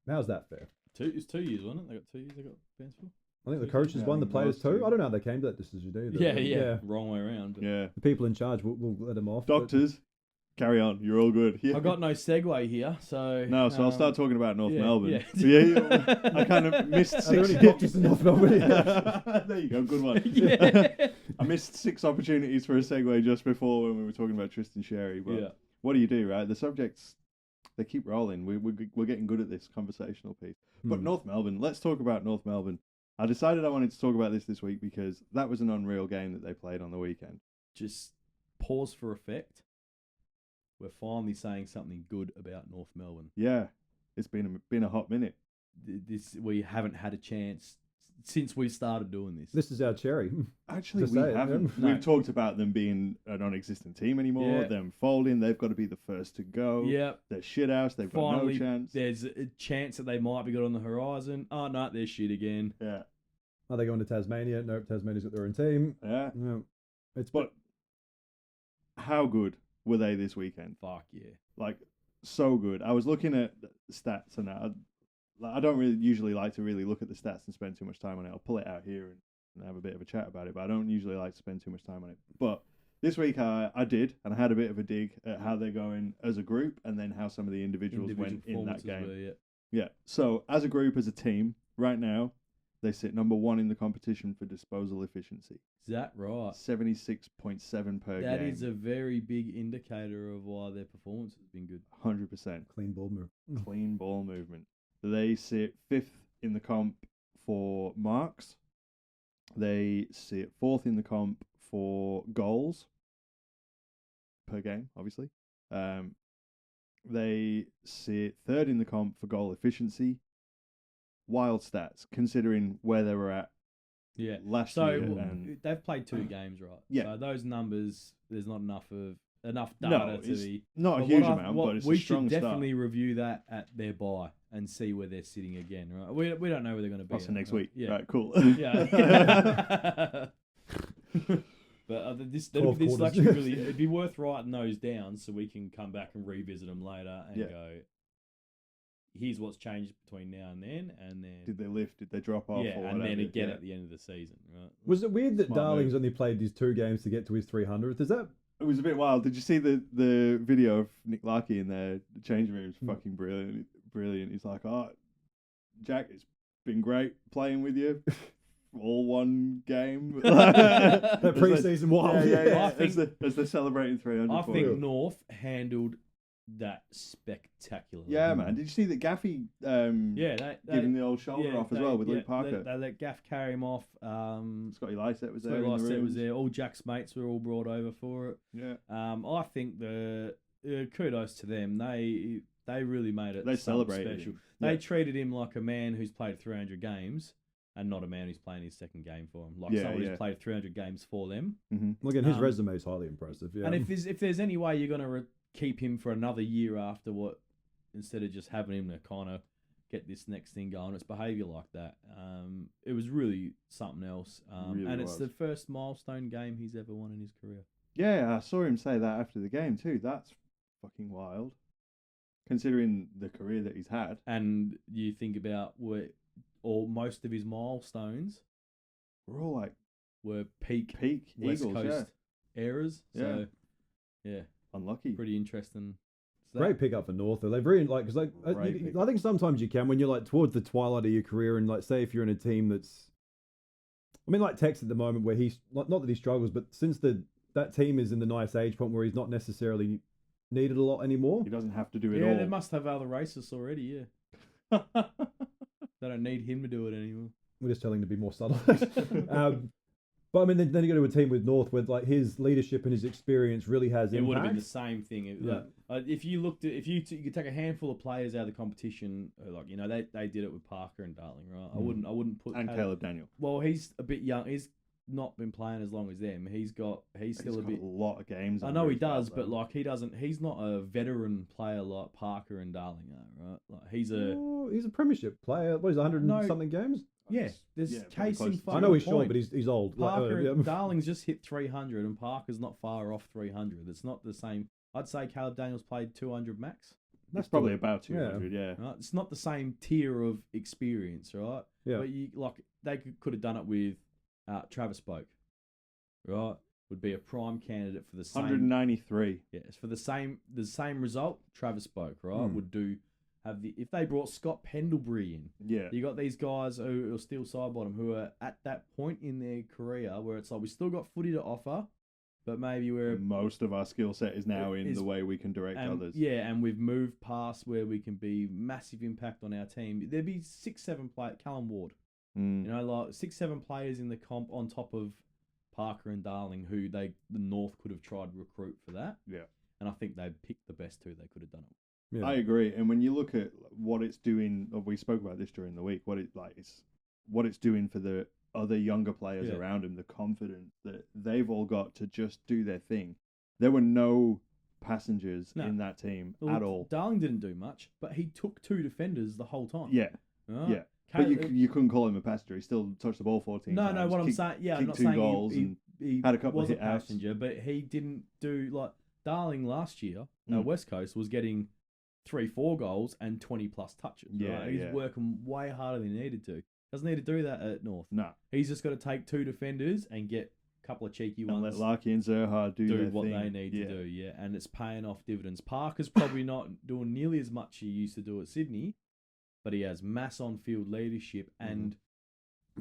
how's that fair? It's 2 years, wasn't it? They got 2 years. They got bans for. I think the Yeah, coaches I won, the think players most too. do. I don't know how they came to that decision either. Yeah. Wrong way around. But Yeah. The people in charge will let them off. but- Doctors, carry on. You're all good. Yeah. I got no segue here, so No, so I'll start talking about North yeah, Melbourne. yeah. Yeah, I kind of missed Are there 6. any doctors in North Melbourne? There you go, good one. Yeah. I missed 6 opportunities for a segue just before when we were talking about Tristan Sherry. But Yeah. what do you do, right? The subjects, they keep rolling. We're getting good at this conversational piece. But North Melbourne, let's talk about North Melbourne. I decided I wanted to talk about this week because that was an unreal game that they played on the weekend. Just pause for effect. We're finally saying something good about North Melbourne. Yeah, it's been a hot minute. We haven't had a chance since we started doing this. This is our cherry. Actually, Just we say it, haven't. yeah. We've talked about them being a non-existent team anymore. Yeah. Them folding. They've got to be the first to go. Yeah. They're shit house. They've Finally, got no chance. there's a chance that they might be good on the horizon. Oh no, they're shit again. Yeah. Are they going to Tasmania? Nope, Tasmania's got their own team. Yeah. No, it's But how good were they this weekend? Fuck yeah. Like, so good. I was looking at the stats and I don't really usually like to really look at the stats and spend too much time on it. I'll pull it out here and have a bit of a chat about it, but I don't usually like to spend too much time on it. But this week I did, and I had a bit of a dig at how they're going as a group and then how some of the individuals went in that game. Performances were, yeah. Yeah. So as a group, as a team, right now, they sit number 1 in the competition for disposal efficiency. Is that right? 76.7 per That game. is a very big indicator of why their performance has been good. 100%. clean ball move. Clean ball movement. They sit 5th in the comp for marks. They sit 4th in the comp for goals per game, obviously. They sit 3rd in the comp for goal efficiency. Wild stats, considering where they were at Yeah. last So year. And they've played 2 games, right? Yeah. So those numbers, there's not enough data no, to it's be. not a But huge what I- amount, what but it's we a strong should start. definitely review that at their bye and see where they're sitting again, right? We don't know where they're going to be. That's at, next right? week. Yeah. Right, cool. Yeah. But this 12 is quarters. actually really, it'd be worth writing those down so we can come back and revisit them later and Yeah. go, here's what's changed between now and then, Did they lift? Did they drop off? yeah, or and then whatever? again Yeah. at the end of the season, right? Was it weird that Smart Darling's move. only played these 2 games to get to his 300th? Is that It was a bit wild. Did you see the video of Nick Larkey in there? The change room is fucking brilliant. Brilliant. He's like, oh, Jack, it's been great playing with you. All one game. that pre-season wild? Yeah. I think- as they're celebrating 300. I for think him. North handled that spectacularly. Yeah, man. Did you see that Gaffey Yeah, they giving the old shoulder yeah, off as they- well with yeah, Luke Parker? They let Gaff carry him off. Scotty Lysett was there. Scotty in the Lysett room. was there. All Jack's mates were all brought over for it. Yeah. I think the kudos to them. They really made it. They something celebrated special. him. They Yeah. treated him like a man who's played 300 games, and not a man who's playing his second game for him. Like Yeah, someone yeah. who's played 300 games for them. Mm-hmm. Well, again, his Um, resume is highly impressive. Yeah. And if there's any way you're going to keep him for another year after what, instead of just having him to kind of get this next thing going, it's behaviour like that. It was really something else. Really and it's was. the first milestone game he's ever won in his career. Yeah, I saw him say that after the game too. That's fucking wild, considering the career that he's had. And you think about most of his milestones We're all like were peak West Eagles, Coast eras. So, yeah, unlucky. pretty interesting. Great pickup for North. They've really because I think sometimes you can when you're like towards the twilight of your career and like say if you're in a team that's, I mean like Tex at the moment where he's not that he struggles, but since that team is in the nice age point where he's not necessarily needed a lot anymore. He doesn't have to do it Yeah, all. they must have other racists already. Yeah, they don't need him to do it anymore. We're just telling him to be more subtle. But I mean, then you go to a team with North where like his leadership and his experience really has It impact. would have been the same thing. If you looked at, you could take a handful of players out of the competition, like they did it with Parker and Darling, right? I wouldn't put Caleb Daniel. Well, he's a bit young. He's not been playing as long as them. He's still a bit. A lot of games. I know he does, but like he doesn't. He's not a veteran player like Parker and Darling are, right? Like he's a premiership player. What is 100 something games? Yeah, there's case in I know he's short, but he's old. Parker Darling's just hit 300, and Parker's not far off 300. It's not the same. I'd say Caleb Daniels played 200 max. That's probably about 200. Yeah. Right? It's not the same tier of experience, right? Yeah. But they could have done it with Travis Spoke, right? Would be a prime candidate for the same 193. Yes, for the same result. Travis Spoke, right? Would if they brought Scott Pendlebury in. Yeah. You got these guys who are still side bottom who are at that point in their career where it's like we still got footy to offer, but maybe most of our skill set is now in the way we can direct others. Yeah, and we've moved past where we can be massive impact on our team. There'd be 6-7 players, Callum Ward. Like 6-7 players in the comp on top of Parker and Darling, who the North could have tried to recruit for that. Yeah. And I think they picked the best two they could have done it. Yeah. I agree. And when you look at what it's doing, we spoke about this during the week, what it's doing for the other younger players around him, the confidence that they've all got to just do their thing. There were no passengers in that team at all. Darling didn't do much, but he took 2 defenders the whole time. Yeah. Right? Yeah. But you couldn't call him a passenger. He still touched the ball 14 times. No, what I'm saying, I'm not two saying goals he had a couple of was hit a passenger, but he didn't do like Darling last year. West Coast was getting 3-4 goals and 20 plus touches. Yeah, right? He's working way harder than he needed to. Doesn't need to do that at North. No. He's just got to take 2 defenders and get a couple of cheeky ones. And let Larky and Zerha do what thing. they need to do, and it's paying off dividends. Parker's probably not doing nearly as much he used to do at Sydney, but he has mass on-field leadership, and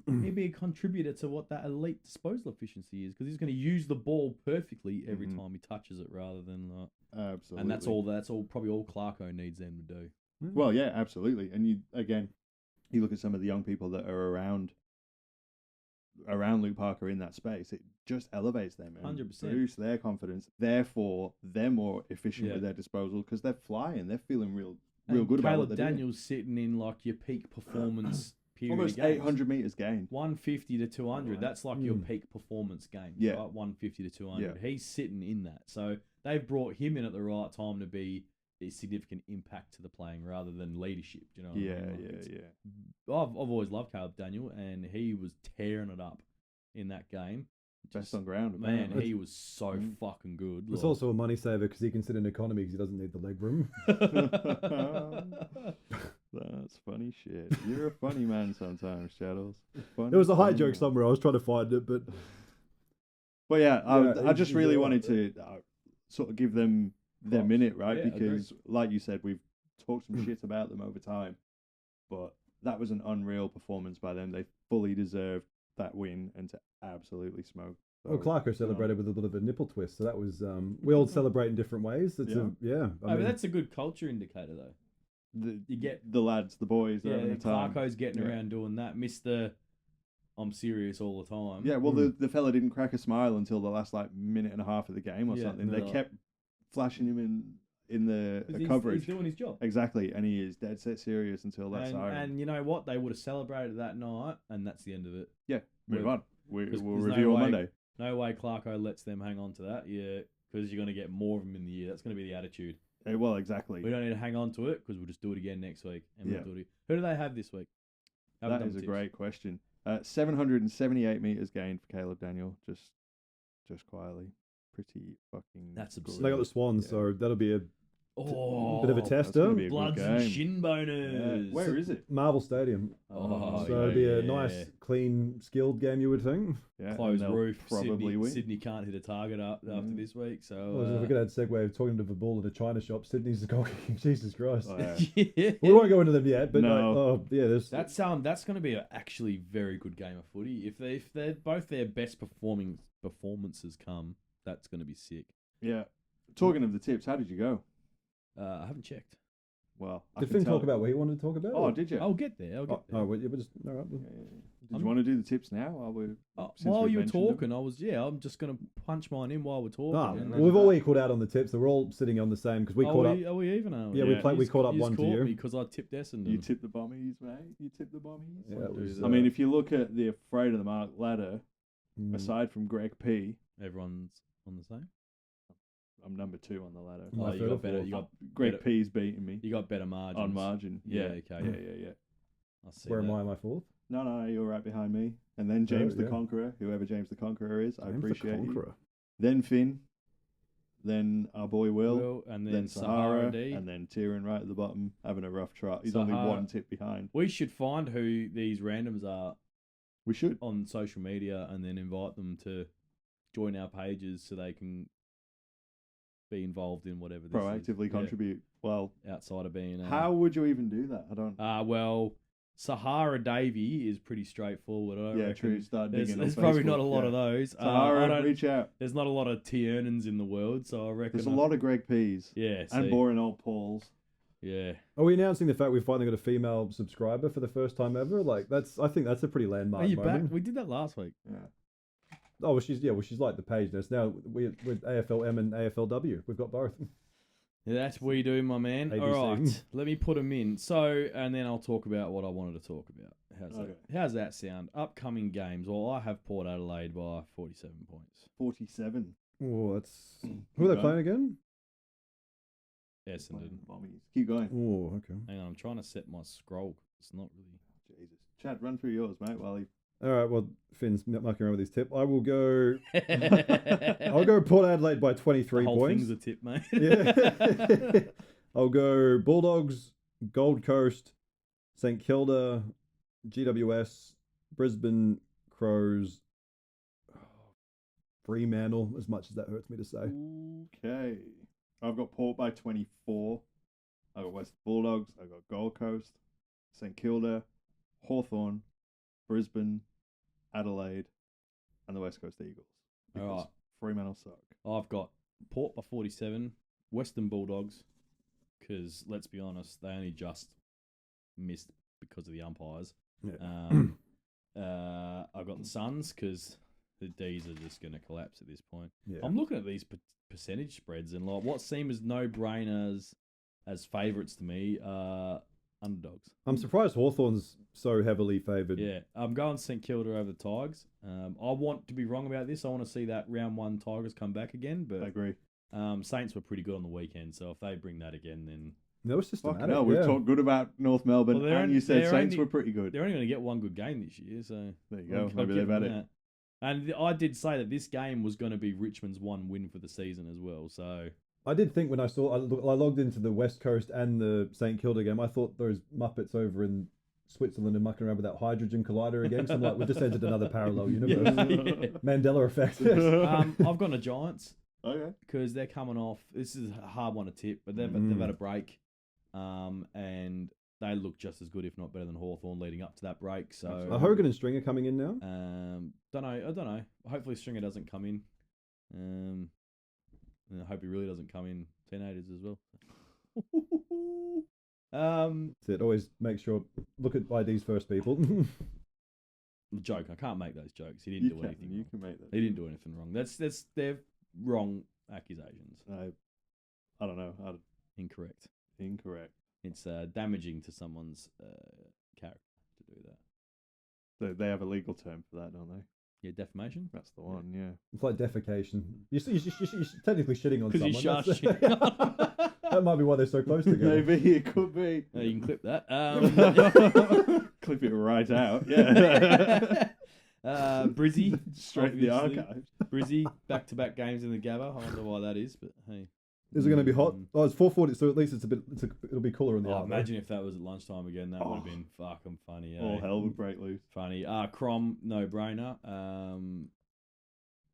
he'd be a contributor to what that elite disposal efficiency is, because he's going to use the ball perfectly every time he touches it, rather than absolutely. And that's all. Probably all Clarko needs them to do. Well, yeah, absolutely. And you look at some of the young people that are around Luke Parker in that space. It just elevates them and 100%. boosts their confidence. Therefore, they're more efficient with their disposal because they're flying. They're feeling real good about what they're Daniel's sitting in like your peak performance period. Almost 800 meters gained. 150 to 200. That's like your peak performance game. Yeah. Right? 150 to 200. Yeah. He's sitting in that. So they've brought him in at the right time to be a significant impact to the playing rather than leadership. Do you know what I mean? Yeah. I've always loved Caleb Daniel, and he was tearing it up in that game. Best on ground, man. He was so fucking good. It's also a money saver because he can sit in economy because he doesn't need the leg room. That's funny shit. You're a funny man sometimes, Shadows. There was a high joke somewhere. I was trying to find it, but yeah, I just really wanted to sort of give them their minute, right? Because, like you said, we've talked some shit about them over time, but that was an unreal performance by them. They fully deserved that win and to absolutely smoke. So, well, Clarko celebrated with a bit of a nipple twist, so that was we all celebrate in different ways. It's but that's a good culture indicator, though. You get the lads, the boys. Clarko's getting around doing that. Mr. I'm serious all the time. Yeah, well, the fella didn't crack a smile until the last minute and a half of the game or something. They kept flashing him in the coverage. He's doing his job. Exactly, and he is dead set serious until that siren. And you know what? They would have celebrated that night, and that's the end of it. Yeah, move on. We'll review on Monday. No way Clarko lets them hang on to that. Yeah, because you're going to get more of them in the year. That's going to be the attitude. Well, exactly. We don't need to hang on to it because we'll just do it again next week. And we'll do it. Who do they have this week? That is a great question. 778 meters gained for Caleb Daniel, just quietly. pretty fucking. That's good. absurd. They got the Swans, Yeah. so that'll be a Oh, bit of a that's tester. gonna be a good bloods and game. shin boners. Yeah. Where is it? Marvel Stadium. Oh, So it'll be a yeah. nice, clean, skilled game, you would think. Yeah, Closed and they'll roof. Probably Sydney, win. Sydney can't hit a target up after this week. So Well, if we could add segue of talking to the ball in a China shop, Sydney's the goal kicking. Jesus Christ. Oh, yeah. yeah. We won't go into them yet, but No. like, oh yeah, there's That's going to be a actually very good game of footy. If they're both their best performances come, that's going to be sick. Yeah. Talking of the tips, how did you go? I haven't checked. Well, I Did can Finn tell- talk about what he wanted to talk about? Oh, or- did you? I'll get there. Oh, well, yeah, we're just all right. Yeah, yeah, yeah. Did I'm- you want to do the tips now? While we're since While we've you were mentioned them? talking, I'm just going to punch mine in while we're talking. Ah, and well, then- we've all equaled out on the tips, so we're all sitting on the same because we caught up. Are we even? Are we? Yeah, we played. We caught up 1 to you. because I tipped Essendon. You tip the Bombies, mate. You tip the Bombies. Yeah, it was, I mean, if you look at the Afraid of the Mark ladder, Mm. aside from Greg P, Everyone's on the same. I'm number 2 on the ladder. My Oh, you third or got better. fourth. You got Greg better, P's beating me You got better margins on margin. Yeah. Yeah. Okay. Yeah. I see. Where that. am I? Am I fourth? No, you're right behind me. And then James the yeah. Conqueror, whoever James the Conqueror is, I James the appreciate you. Conqueror. Then Finn, then our boy Will, and then then Sahara, D. and then Tyrion right at the bottom, having a rough trot. He's Sahara. only 1 tip behind. We should find who these randoms are We should. on social media and then invite them to join our pages so they can be involved in whatever this Proactively is. contribute. Well, Yeah, outside of being how would you even do that? I don't. well, Sahara Davy is pretty straightforward. I don't Yeah, reckon true. Start There's, digging. there's on probably Facebook, not a lot yeah. of those. Sahara, reach out. There's not a lot of Tiernans in the world, so I reckon There's a lot of Greg P's Yeah, and see, boring old Pauls. yeah. Are we announcing the fact we've finally got a female subscriber for the first time ever? Like I think that's a pretty landmark Are you moment. back? We did that last week. Yeah. Oh, well, she's like the page. Now it's now with AFLM and AFLW. We've got both. Yeah, that's what you do, my man. ABC. All right, let me put them in. So, and then I'll talk about what I wanted to talk about. How's that sound? Upcoming games. Well, I have Port Adelaide by 47 points. 47. Oh, that's who are they playing again? Essendon. Bombies. Keep going. Oh, okay. Hang on, I'm trying to set my scroll. It's not really. Jesus. Chad, run through yours, mate, while he... All right. Well, Finn's mucking around with his tip. I will go. I'll go Port Adelaide by 23 The whole points. thing's a tip, mate. Yeah. I'll go Bulldogs, Gold Coast, St Kilda, GWS, Brisbane, Crows, Fremantle, as much as that hurts me to say. Okay. I've got Port by 24. I've got West Bulldogs. I've got Gold Coast, St Kilda, Hawthorn, Brisbane, Adelaide, and the West Coast Eagles. Because All right. Fremantle suck. I've got Port by 47, Western Bulldogs, because let's be honest, they only just missed because of the umpires. Yeah. I've got the Suns because the D's are just going to collapse at this point. Yeah. I'm looking at these percentage spreads and like what seem as no-brainers as favourites to me are underdogs. I'm surprised Hawthorn's so heavily favoured. Yeah, I'm going St Kilda over the Tigers. I want to be wrong about this. I want to see that round 1 Tigers come back again, I but agree. Saints were pretty good on the weekend, so if they bring that again, then That was systematic. Fucking hell, we've yeah. talked good about North Melbourne, Well, they're and on- you said they're Saints only- were pretty good. they're only going to get one good game this year. So There you go. I'll Maybe give they've had them it. that. And I did say that this game was going to be Richmond's 1 win for the season as well. So I did think when I logged into the West Coast and the St Kilda game, I thought those Muppets over in Switzerland and mucking around with that hydrogen collider again. So I'm like, we just entered another parallel universe. Yeah. Mandela effect. I've gone to Giants Okay. because they're coming off. This is a hard one to tip, but they've had a break, and they look just as good, if not better, than Hawthorn leading up to that break. So Are Hogan and Stringer coming in now? don't know. I don't know. Hopefully Stringer doesn't come in. And I hope he really doesn't come in teenagers as well. That's it. Always make sure, look at IDs first, people. Joke. I can't make those jokes. He didn't do anything. You wrong. can make that. He didn't do anything wrong. They're wrong accusations. I don't know. Incorrect. Incorrect. It's damaging to someone's character to do that. They have a legal term for that, don't they? Yeah, defamation. That's the one. Yeah. It's like defecation. You're technically shitting on Because someone. you shot That's- shit. That might be why they're so close together. Maybe it could be. You can clip that. Clip it right out. Yeah. Brizzy, Straight in the obviously. archives. Brizzy, back-to-back games in the Gabba. I wonder why that is, but hey. Is it going to be hot? Oh, it's 4:40, so at least it'll be cooler in the Oh, hour. imagine if that was at lunchtime again. That would have been fucking funny. All hell would break loose. Funny. Crom, no brainer.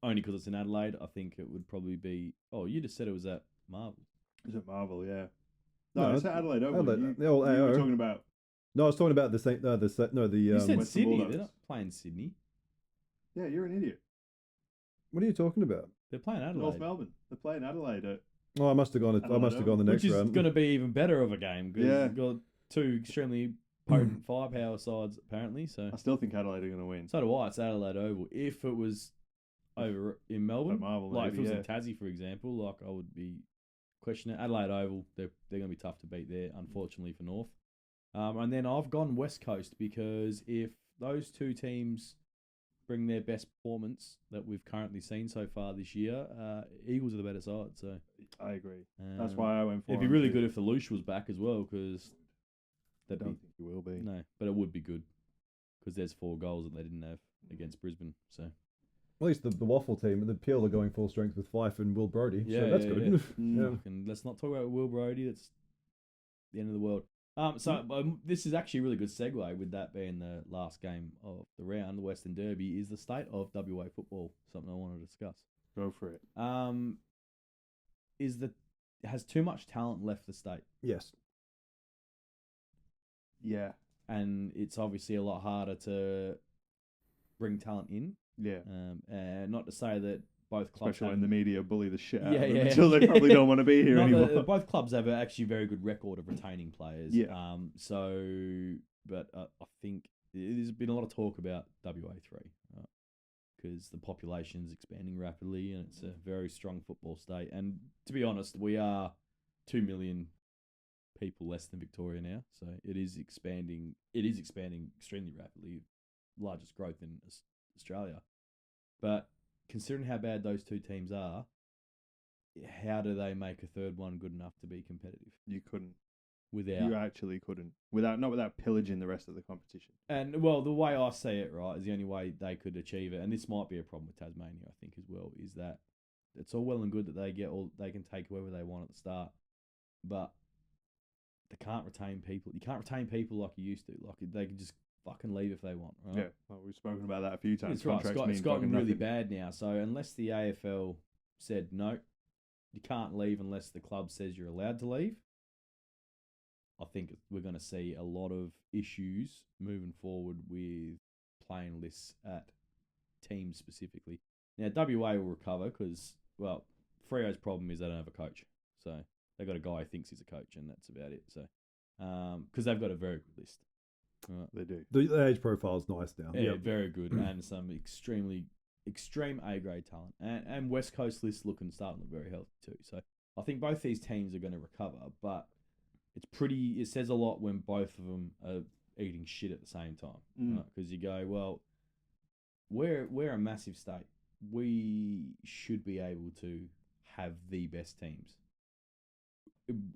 Only because it's in Adelaide. I think it would probably be. Oh, you just said it was at Marvel. Is it Marvel? Yeah. No, it's at Adelaide Oval. Adelaide, You were talking about. No, I was talking about the same. You said Western Sydney. Bulldogs. They're not playing Sydney. Yeah, you're an idiot. What are you talking about? They're playing Adelaide. North Melbourne. They're playing Adelaide. Oh, I must have gone. I must have gone the next Which is round. going to be even better of a game because Yeah. you've got two extremely potent firepower sides apparently. So I still think Adelaide are going to win. so do I. It's Adelaide Oval. If it was over in Melbourne, At Marvel, like if it maybe, was in Tassie, for example, like I would be questioning it. Adelaide Oval, they're going to be tough to beat there, unfortunately for North. And then I've gone West Coast because if those two teams bring their best performance that we've currently seen so far this year, Eagles are the better side. So I agree. That's why I went for it'd be them really too. good if the Loosh was back as well because I don't think it will be. no, but it would be good because there's 4 goals that they didn't have against Brisbane. So At least the Waffle team, the Peel are going full strength with Fife and Will Brodie. yeah, so that's yeah, good. yeah. Yeah. And let's not talk about Will Brodie. That's the end of the world. This is actually a really good segue with that being the last game of the round. The Western Derby is the state of WA football. Something I want to discuss. Go for it. Has too much talent left the state, Yes. Yeah. and it's obviously a lot harder to bring talent in. Yeah. And not to say that both clubs Especially have, when the media bully the shit out Yeah, of them yeah. until they probably don't want to be here not anymore. that- both clubs have actually a very good record of retaining players. Yeah. But I think there's been a lot of talk about WA3, right? Because the population's expanding rapidly and it's a very strong football state. And to be honest, we are 2 million people less than Victoria now, so it is expanding. It is expanding extremely rapidly, largest growth in Australia. But considering how bad those two teams are, how do they make a third one good enough to be competitive You couldn't. without? You actually couldn't. Not without pillaging the rest of the competition. And well, the way I see it, right, is the only way they could achieve it, and this might be a problem with Tasmania, I think, as well, is that it's all well and good that they can take whoever they want at the start, but they can't retain people. You can't retain people like you used to. Like they can just fucking leave if they want, right? Yeah. Well, we've spoken about that a few times. It's right. Contracts mean It's gotten fucking really nothing. bad now. So unless the AFL said no, you can't leave unless the club says you're allowed to leave. I think we're going to see a lot of issues moving forward with playing lists at teams specifically. Now WA will recover because Freo's problem is they don't have a coach, so they got a guy who thinks he's a coach, and that's about it. So because they've got a very good list. Right. They do. The age profile is nice now. Yeah, very good, and some extreme A grade talent, and West Coast list starting to look very healthy too. So I think both these teams are going to recover, but it says a lot when both of them are eating shit at the same time, right? Because you go, well, we're a massive state. We should be able to have the best teams.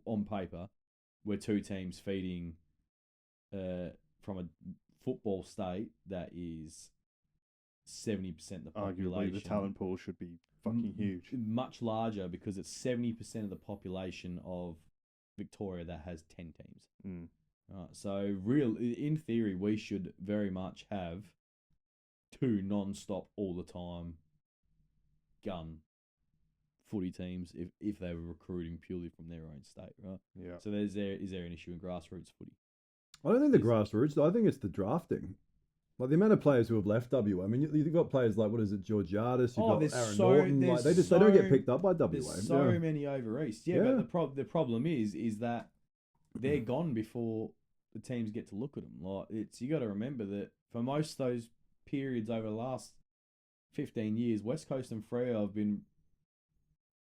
On paper, we're two teams feeding from a football state that is 70% the population. Arguably, the talent pool should be fucking huge. Much larger because it's 70% of the population of Victoria that has 10 teams. Right, so in theory, we should very much have 2 non-stop all the time gun footy teams if they were recruiting purely from their own state, right? Yeah. So is there an issue in grassroots footy? I don't think the grassroots. I think it's the drafting. Like the amount of players who have left WA. I mean, you've got players like Georgiadis. You've got there's Aaron so- Norton. there's Like they don't get so- picked up by WA. There's so many over east. Yeah, Yeah. but the problem is that they're gone before the teams get to look at them. Like you got to remember that for most of those periods over the last 15 years, West Coast and Freo have been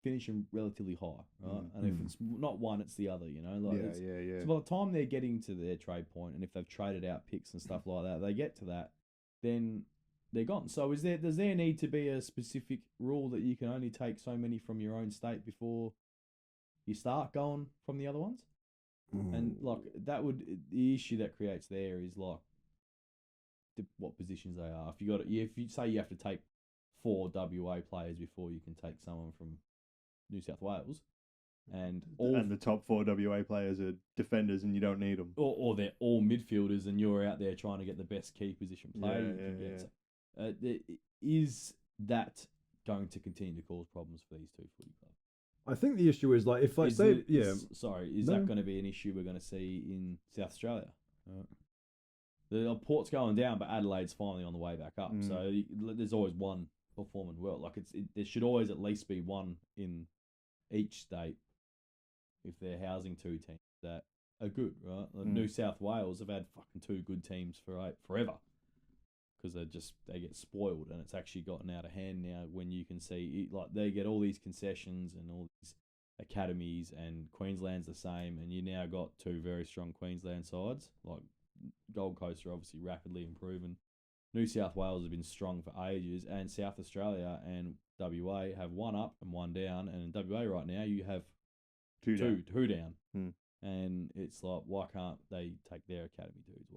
finishing relatively high, right? And if it's not one, it's the other. You know, like Yeah. So by the time they're getting to their trade point, and if they've traded out picks and stuff like that, they get to that, then they're gone. So does there need to be a specific rule that you can only take so many from your own state before you start going from the other ones? And like the issue that creates there is like what positions they are. If you say you have to take 4 WA players before you can take someone from New South Wales, and the top 4 WA players are defenders, and you don't need them, or they're all midfielders, and you're out there trying to get the best key position player you can get. Is that going to continue to cause problems for these two footy clubs? I think the issue is like if like Is that going to be an issue we're going to see in South Australia? The Port's going down, but Adelaide's finally on the way back up. So there's always one performing well. Like there should always at least be one in each state if they're housing 2 teams that are good, right? Like New South Wales have had fucking 2 good teams for forever because they get spoiled, and it's actually gotten out of hand now. When you can see like they get all these concessions and all these academies, and Queensland's the same, and you now got 2 very strong Queensland sides. Like Gold Coast are obviously rapidly improving. New South Wales have been strong for ages, and South Australia and WA have 1 up and 1 down. And in WA right now, you have 2 down. And it's like, why can't they take their academy dudes?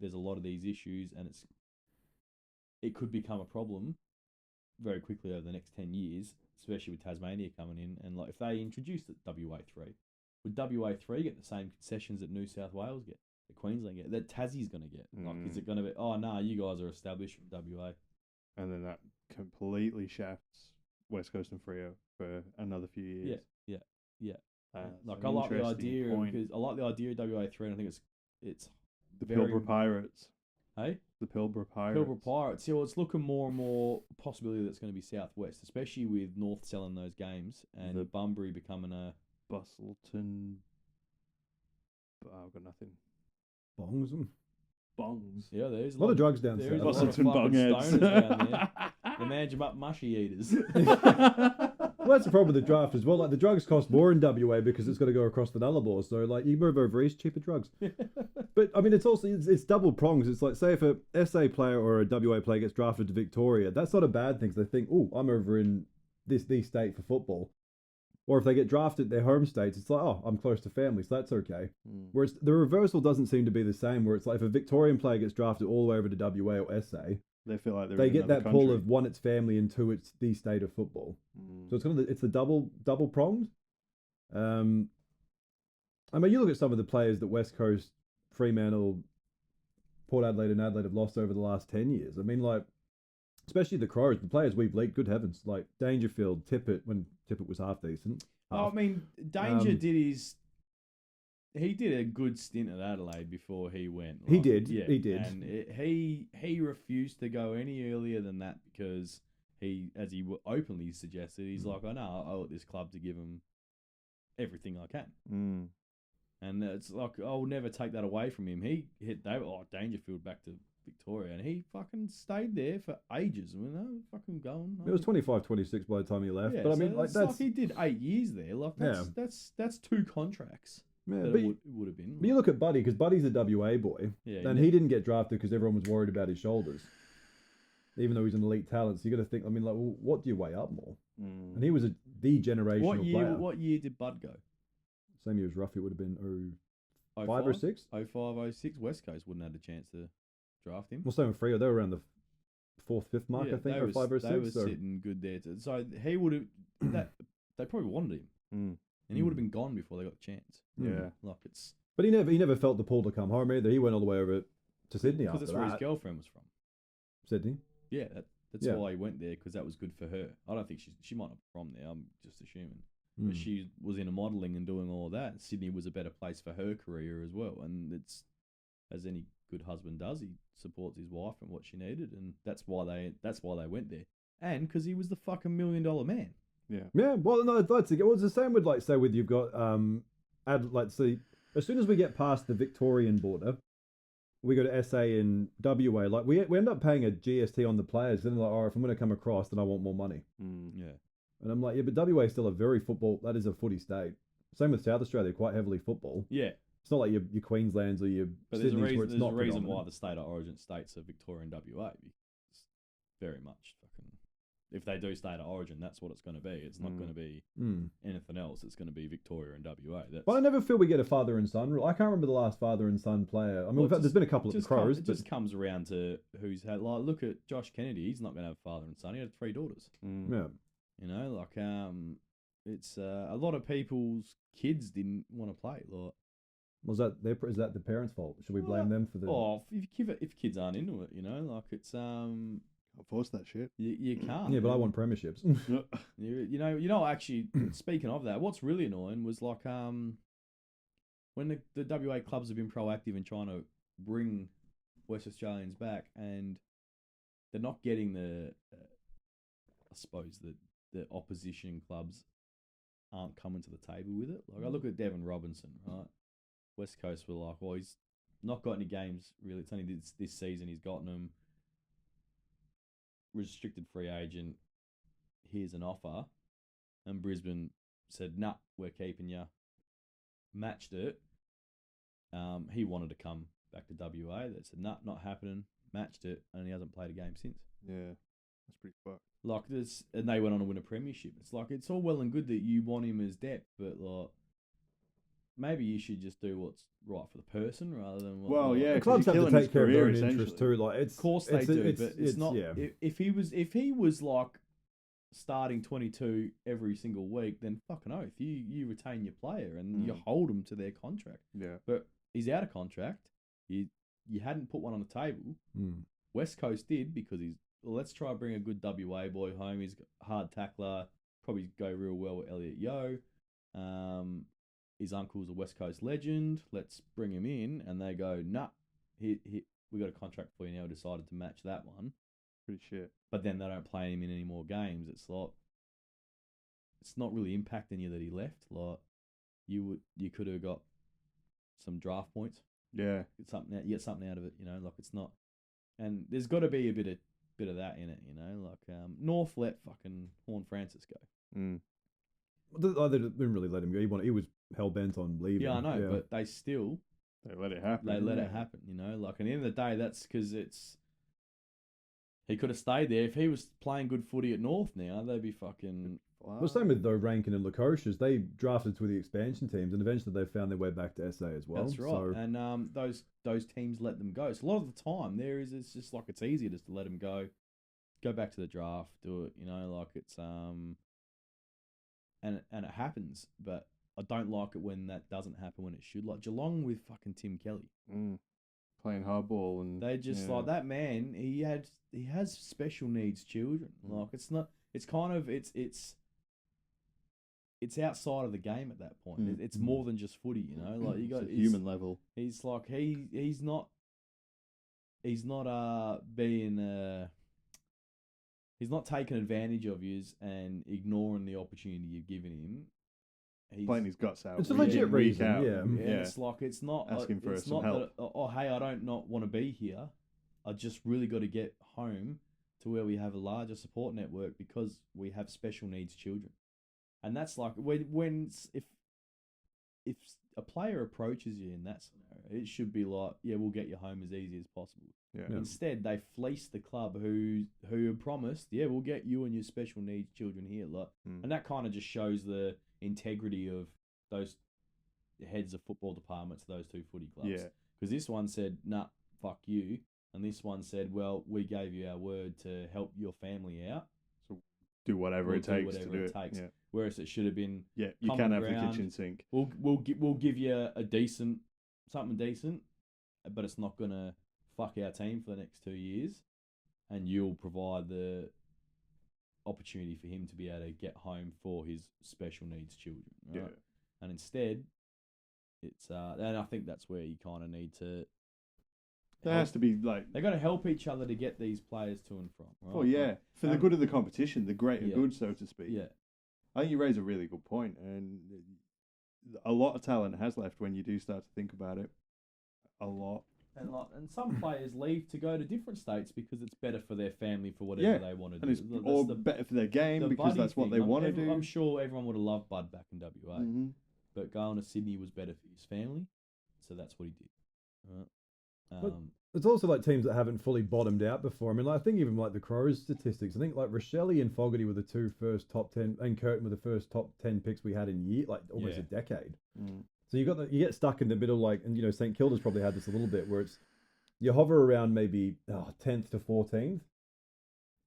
There's a lot of these issues, and it could become a problem very quickly over the next 10 years, especially with Tasmania coming in. And like, if they introduced WA3, would WA3 get the same concessions that New South Wales get, that Queensland get, that Tassie's going to get? Like, is it going to be, oh, no, you guys are established from WA? And then that completely shafts West Coast and Freo for another few years. Yeah. Like I like the idea of WA3, and I think it's the Pilbara Pirates. Hey, the Pilbara Pirates. Pilbara Pirates. Yeah, well, it's looking more and more possibility that it's going to be Southwest, especially with North selling those games and Bunbury becoming a Bustleton. I've got nothing. Bongs. Yeah, there's a lot of drugs down there. There's Bustleton bongheads down there. They manage them up mushy eaters. Well, that's the problem with the draft as well. Like the drugs cost more in WA because it's got to go across the Nullarbor. So like you move over east, cheaper drugs. But I mean, it's double prongs. It's like, say if a SA player or a WA player gets drafted to Victoria, that's not a bad thing. So they think, oh, I'm over in this state for football. Or if they get drafted at their home states, it's like, oh, I'm close to family, so that's okay. Whereas the reversal doesn't seem to be the same, where it's like if a Victorian player gets drafted all the way over to WA or SA, they feel like they get that pull of 1, it's family, and 2, it's the state of football. So it's it's the double pronged. I mean, you look at some of the players that West Coast, Fremantle, Port Adelaide, and Adelaide have lost over the last 10 years. I mean, like, especially the Crows, the players we've leaked, good heavens, like Dangerfield, Tippett, when Tippett was half decent. I mean, Danger he did a good stint at Adelaide before he went. He did. And he refused to go any earlier than that because as he openly suggested, he's like, I know, I owe this club to give him everything I can. And it's like, I'll never take that away from him. He hit Dangerfield back to Victoria, and he fucking stayed there for ages. I mean, they were fucking going. It was 25, 26 by the time he left. Yeah, but I so mean, like that's he did 8 years there. Like that's 2 contracts. Yeah, that it would have been. But you look at Buddy, because Buddy's a WA boy, and he didn't get drafted because everyone was worried about his shoulders, even though he's an elite talent. So you got to think. I mean, like, well, what do you weigh up more? And he was the generational player. What year did Bud go? Same year as Ruffy. Would have been 05 or 6. 05, 06. West Coast wouldn't have had a chance to draft him. Well, same with Freo. They were around the 4th, 5th mark, I think, or 5 or 6. They were sitting good there. So he would have. They probably wanted him. And he would have been gone before they got a chance. Yeah. Like it's. But he never felt the pull to come home either. He went all the way over to Sydney after that. Because that's where his girlfriend was from. Sydney? Yeah, that's why he went there, because that was good for her. I don't think she might not be from there, I'm just assuming. But she was into modelling and doing all of that. And Sydney was a better place for her career as well. And it's, as any good husband does, he supports his wife and what she needed. And that's why they went there. And because he was the fucking $1 million man. Yeah. Yeah. Well, no, it's the same with, like, say, with you've got as soon as we get past the Victorian border, we go to SA and WA. Like we end up paying a GST on the players. Then like, if I'm going to come across, then I want more money. Yeah. And I'm like, yeah, but WA is still a very football. That is a footy state. Same with South Australia, quite heavily football. Yeah. It's not like your Queenslands or your Sydney's where it's not. There's a reason why the state of origin states are Victoria and WA. It's very much fucking if they do stay at Origin, that's what it's going to be. It's not going to be anything else. It's going to be Victoria and WA. But I never feel we get a father and son rule. I can't remember the last father and son player. I mean, there's been a couple of the Crows. It just comes around to who's had. Like, look at Josh Kennedy. He's not going to have a father and son. He had 3 daughters. Yeah. You know, like it's a lot of people's kids didn't want to play. Like, is that the parents' fault? Should we blame them for the? Oh, if kids aren't into it, you know, like it's I'll force that shit. You can't. Yeah, but I want premierships. you know. Actually, speaking of that, what's really annoying was like when the WA clubs have been proactive in trying to bring West Australians back, and they're not getting the, I suppose the opposition clubs aren't coming to the table with it. Like I look at Devon Robinson, right? West Coast were like, well, he's not got any games really. It's only this season he's gotten them. Restricted free agent, here's an offer. And Brisbane said, nah, we're keeping you. Matched it. He wanted to come back to WA. They said, nah, not happening. Matched it, and he hasn't played a game since. Yeah, that's pretty fucked. Like this, and they went on to win a premiership. It's like, it's all well and good that you want him as depth, but like, maybe you should just do what's right for the person rather than what. Well, yeah, the clubs have to take care of their own interests too. Like, of course they do, but it's not. Yeah. If he was like starting 22 every single week, then fucking oath, you retain your player and you hold them to their contract. Yeah, but he's out of contract. You hadn't put one on the table. West Coast did because let's try and bring a good WA boy home. He's a hard tackler. Probably go real well with Elliot Yeo. His uncle's a West Coast legend. Let's bring him in. And they go, nah, we got a contract for you now. Decided to match that one. Pretty shit. But then they don't play him in any more games. It's like, it's not really impacting you that he left. Like, you could have got some draft points. Yeah. You get something out of it, you know. Like, it's not, and there's got to be a bit of that in it, you know. Like, North let fucking Horn Francis go. They didn't really let him go. He was hell bent on leaving. Yeah, I know, but they let it happen. They let it happen, you know. Like, at the end of the day, that's because he could have stayed there. If he was playing good footy at North now, they'd be fucking. Well, same with Rankin and Lukosius. They drafted to the expansion teams, and eventually they found their way back to SA as well. That's right. So, and those teams let them go. So a lot of the time, it's just like it's easier just to let them go back to the draft, do it. You know, like it's and it happens, but I don't like it when that doesn't happen when it should. Like Geelong with fucking Tim Kelly. Playing hardball, and they just like that man. He has special needs children. Like it's not. It's kind of it's outside of the game at that point. It's more than just footy, you know. Like you got human level. He's like he's not being he's not taking advantage of you and ignoring the opportunity you've given him. He's playing his guts out. It's a legit reason. Yeah. It's like it's not asking for it's some not help. That, oh, hey, I don't not want to be here. I just really got to get home to where we have a larger support network because we have special needs children. And that's like if a player approaches you in that scenario, it should be like, yeah, we'll get you home as easy as possible. Yeah. Instead, they fleece the club who promised, yeah, we'll get you and your special needs children here. Like, and that kind of just shows the integrity of those heads of football departments, those two footy clubs. Yeah. Because this one said, nah, fuck you. And this one said, well, we gave you our word to help your family out. So do whatever it takes to do it. Yeah. Whereas it should have been, yeah, you can have the kitchen sink. We'll give you something decent, but it's not gonna fuck our team for the next 2 years, and you'll provide the opportunity for him to be able to get home for his special needs children. Right? Yeah. And instead, it's and I think that's where you kind of need to. There has to be like they got to help each other to get these players to and from. Right? Well, yeah, for the good of the competition, the greater good, so to speak. Yeah. I think you raise a really good point, and a lot of talent has left when you do start to think about it. A lot. And some players leave to go to different states because it's better for their family for whatever they want to do. It's better for their game because that's what they want to do. I'm sure everyone would have loved Bud back in WA, but going to Sydney was better for his family, so that's what he did. Right? It's also like teams that haven't fully bottomed out before. I mean, like, I think even like the Crows statistics, I think like Rochelle and Fogarty were the two first top 10, and Curtin were the first top 10 picks we had in like almost a decade. So you get stuck in the middle, like, and St Kilda's probably had this a little bit where it's you hover around maybe 10th to 14th,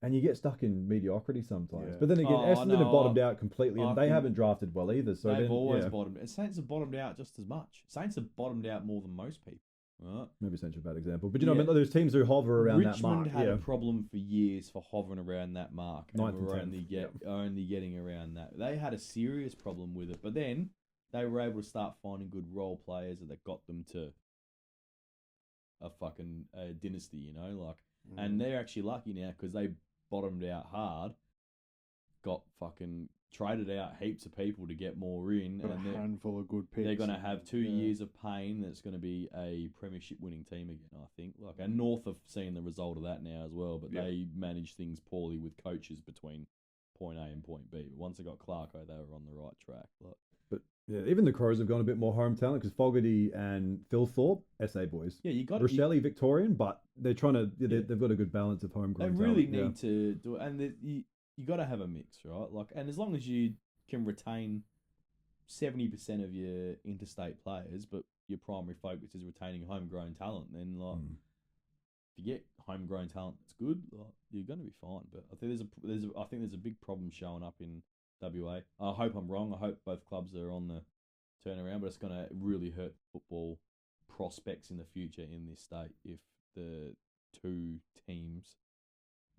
and you get stuck in mediocrity sometimes. Yeah. But then again, Essendon have bottomed out completely, and they haven't drafted well either. So they've always bottomed. And Saints have bottomed out just as much. Saints have bottomed out more than most people. Right. Maybe Saints are a bad example, but I mean, there's teams who hover around that mark. Richmond had a problem for years for hovering around that mark, and were only getting around that. They had a serious problem with it, but then they were able to start finding good role players that got them to a fucking dynasty, and they're actually lucky now because they bottomed out hard, got fucking traded out heaps of people to get more in, and a handful of good picks. They're going to have 2 years of pain. That's going to be a premiership winning team again, I think. And North have seen the result of that now as well, but they managed things poorly with coaches between point A and point B. But once they got Clarko, they were on the right track. But even the Crows have gone a bit more home talent because Fogarty and Phil Thorpe, SA boys. Yeah, you got Rochelle Victorian, but they're trying to. They've got a good balance of homegrown. They really need to do it, and you got to have a mix, right? And as long as you can retain 70% of your interstate players, but your primary focus is retaining homegrown talent, then if you get homegrown talent that's good, you're going to be fine. But I think there's a big problem showing up in WA. I hope I'm wrong. I hope both clubs are on the turnaround, but it's going to really hurt football prospects in the future in this state if the two teams,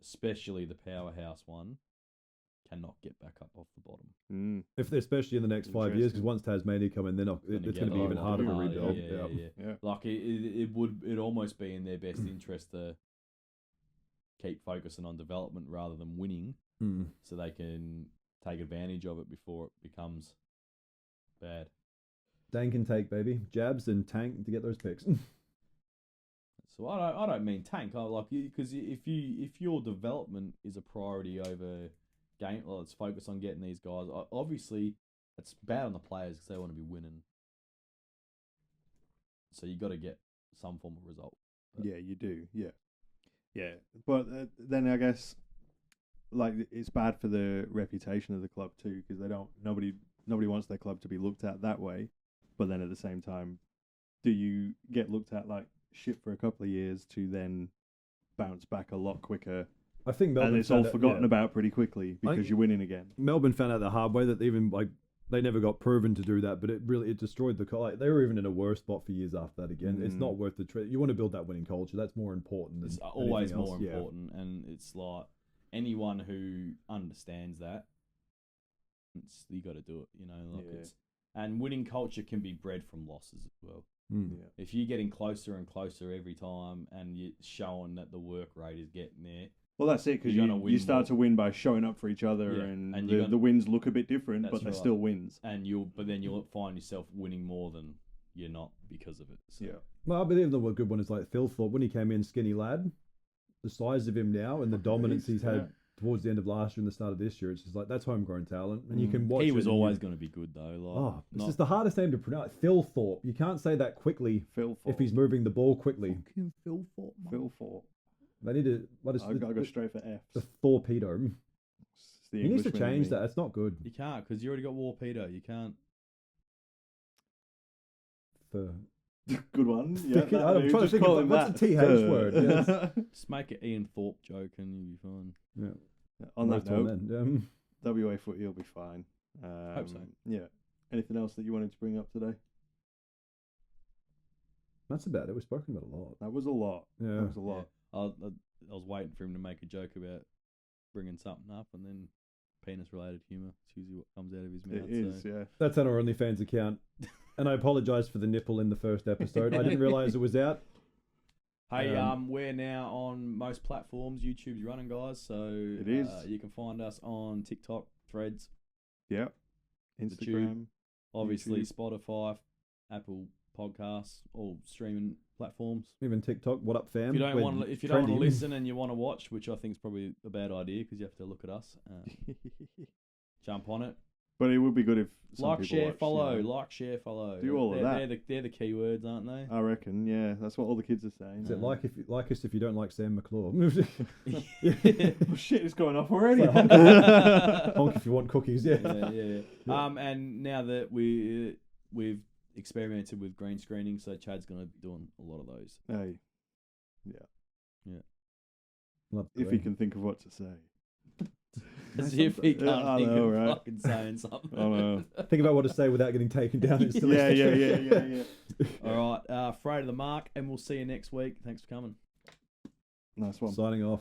especially the powerhouse one, cannot get back up off the bottom. Especially in the next 5 years, because once Tasmania come in, it's going to be even harder to rebuild. Yeah. Like it'd almost be in their best interest to keep focusing on development rather than winning, so they can take advantage of it before it becomes bad. Dank and take, baby, jabs and tank to get those picks. So I don't mean tank. I like you because if your development is a priority over game, let's focus on getting these guys. Obviously, it's bad on the players because they want to be winning. So you got to get some form of result. Yeah, you do. Yeah. But then I guess it's bad for the reputation of the club too because nobody wants their club to be looked at that way. But then at the same time, do you get looked at like shit for a couple of years to then bounce back a lot quicker? I think Melbourne, and it's all forgotten about pretty quickly because you're winning again. Melbourne found out the hard way that even they never got proven to do that, but it destroyed the they were even in a worse spot for years after that. Again, it's not worth the trip. You want to build that winning culture. That's more important. Than it's always more important, and it's like anyone who understands that, you got to do it. And winning culture can be bred from losses as well. If you're getting closer and closer every time, and you're showing that the work rate is getting there. Well, that's it, because you start to win by showing up for each other, and the wins look a bit different, but they're still wins. But then you'll find yourself winning more than you're not because of it. So. Yeah. Well, I believe the good one is like Phil Thorpe when he came in, skinny lad. The size of him now and the dominance he's had towards the end of last year and the start of this year, it's just like that's homegrown talent, and you can watch. He was always going to be good though. It's just the hardest name to pronounce. Phil Thorpe. You can't say that quickly. Phil Thorpe. If he's moving the ball quickly. Fucking Phil Thorpe. Phil Thorpe. They need to. I gotta go straight for F's. The torpedo. He needs to change that. It's not good. You can't because you already got Warpedo. You can't. Good one. Yeah, I'm trying to think of what's the TH word. Yes. Just make it Ian Thorpe joke and you'll be fine. Yeah. On that note, WA Footy will be fine. Hope so. Yeah. Anything else that you wanted to bring up today? That's about it. We've spoken about a lot. That was a lot. Yeah. That was a lot. Yeah. I was waiting for him to make a joke about bringing something up, and then penis-related humour. It's usually what comes out of his mouth. It is, yeah. That's on our OnlyFans account. And I apologise for the nipple in the first episode. I didn't realise it was out. Hey, we're now on most platforms. YouTube's running, guys. So it is. You can find us on TikTok, Threads. Yeah. Instagram. Obviously, YouTube. Spotify, Apple Podcasts, all streaming platforms. Even TikTok. What up, fam? If you don't want to listen and you want to watch, which I think is probably a bad idea because you have to look at us, jump on it. But it would be good if some Like, people share, watch, follow. you know. Like, share, follow. Do all of that. They're the keywords, aren't they? I reckon, yeah. That's what all the kids are saying. Is it like us if you don't like Sam McClure? Oh shit, it's going off already. It's like honk if you want cookies. Yeah. Yeah. And now that we've experimented with green screening, so Chad's gonna be doing a lot of those. Hey, Love if he green. can think of what to say. As if he can't I think know, of right? fucking saying something. I know. Think about what to say without getting taken down. Yeah. All right, afraid of the mark, and we'll see you next week. Thanks for coming. Nice one. Signing off.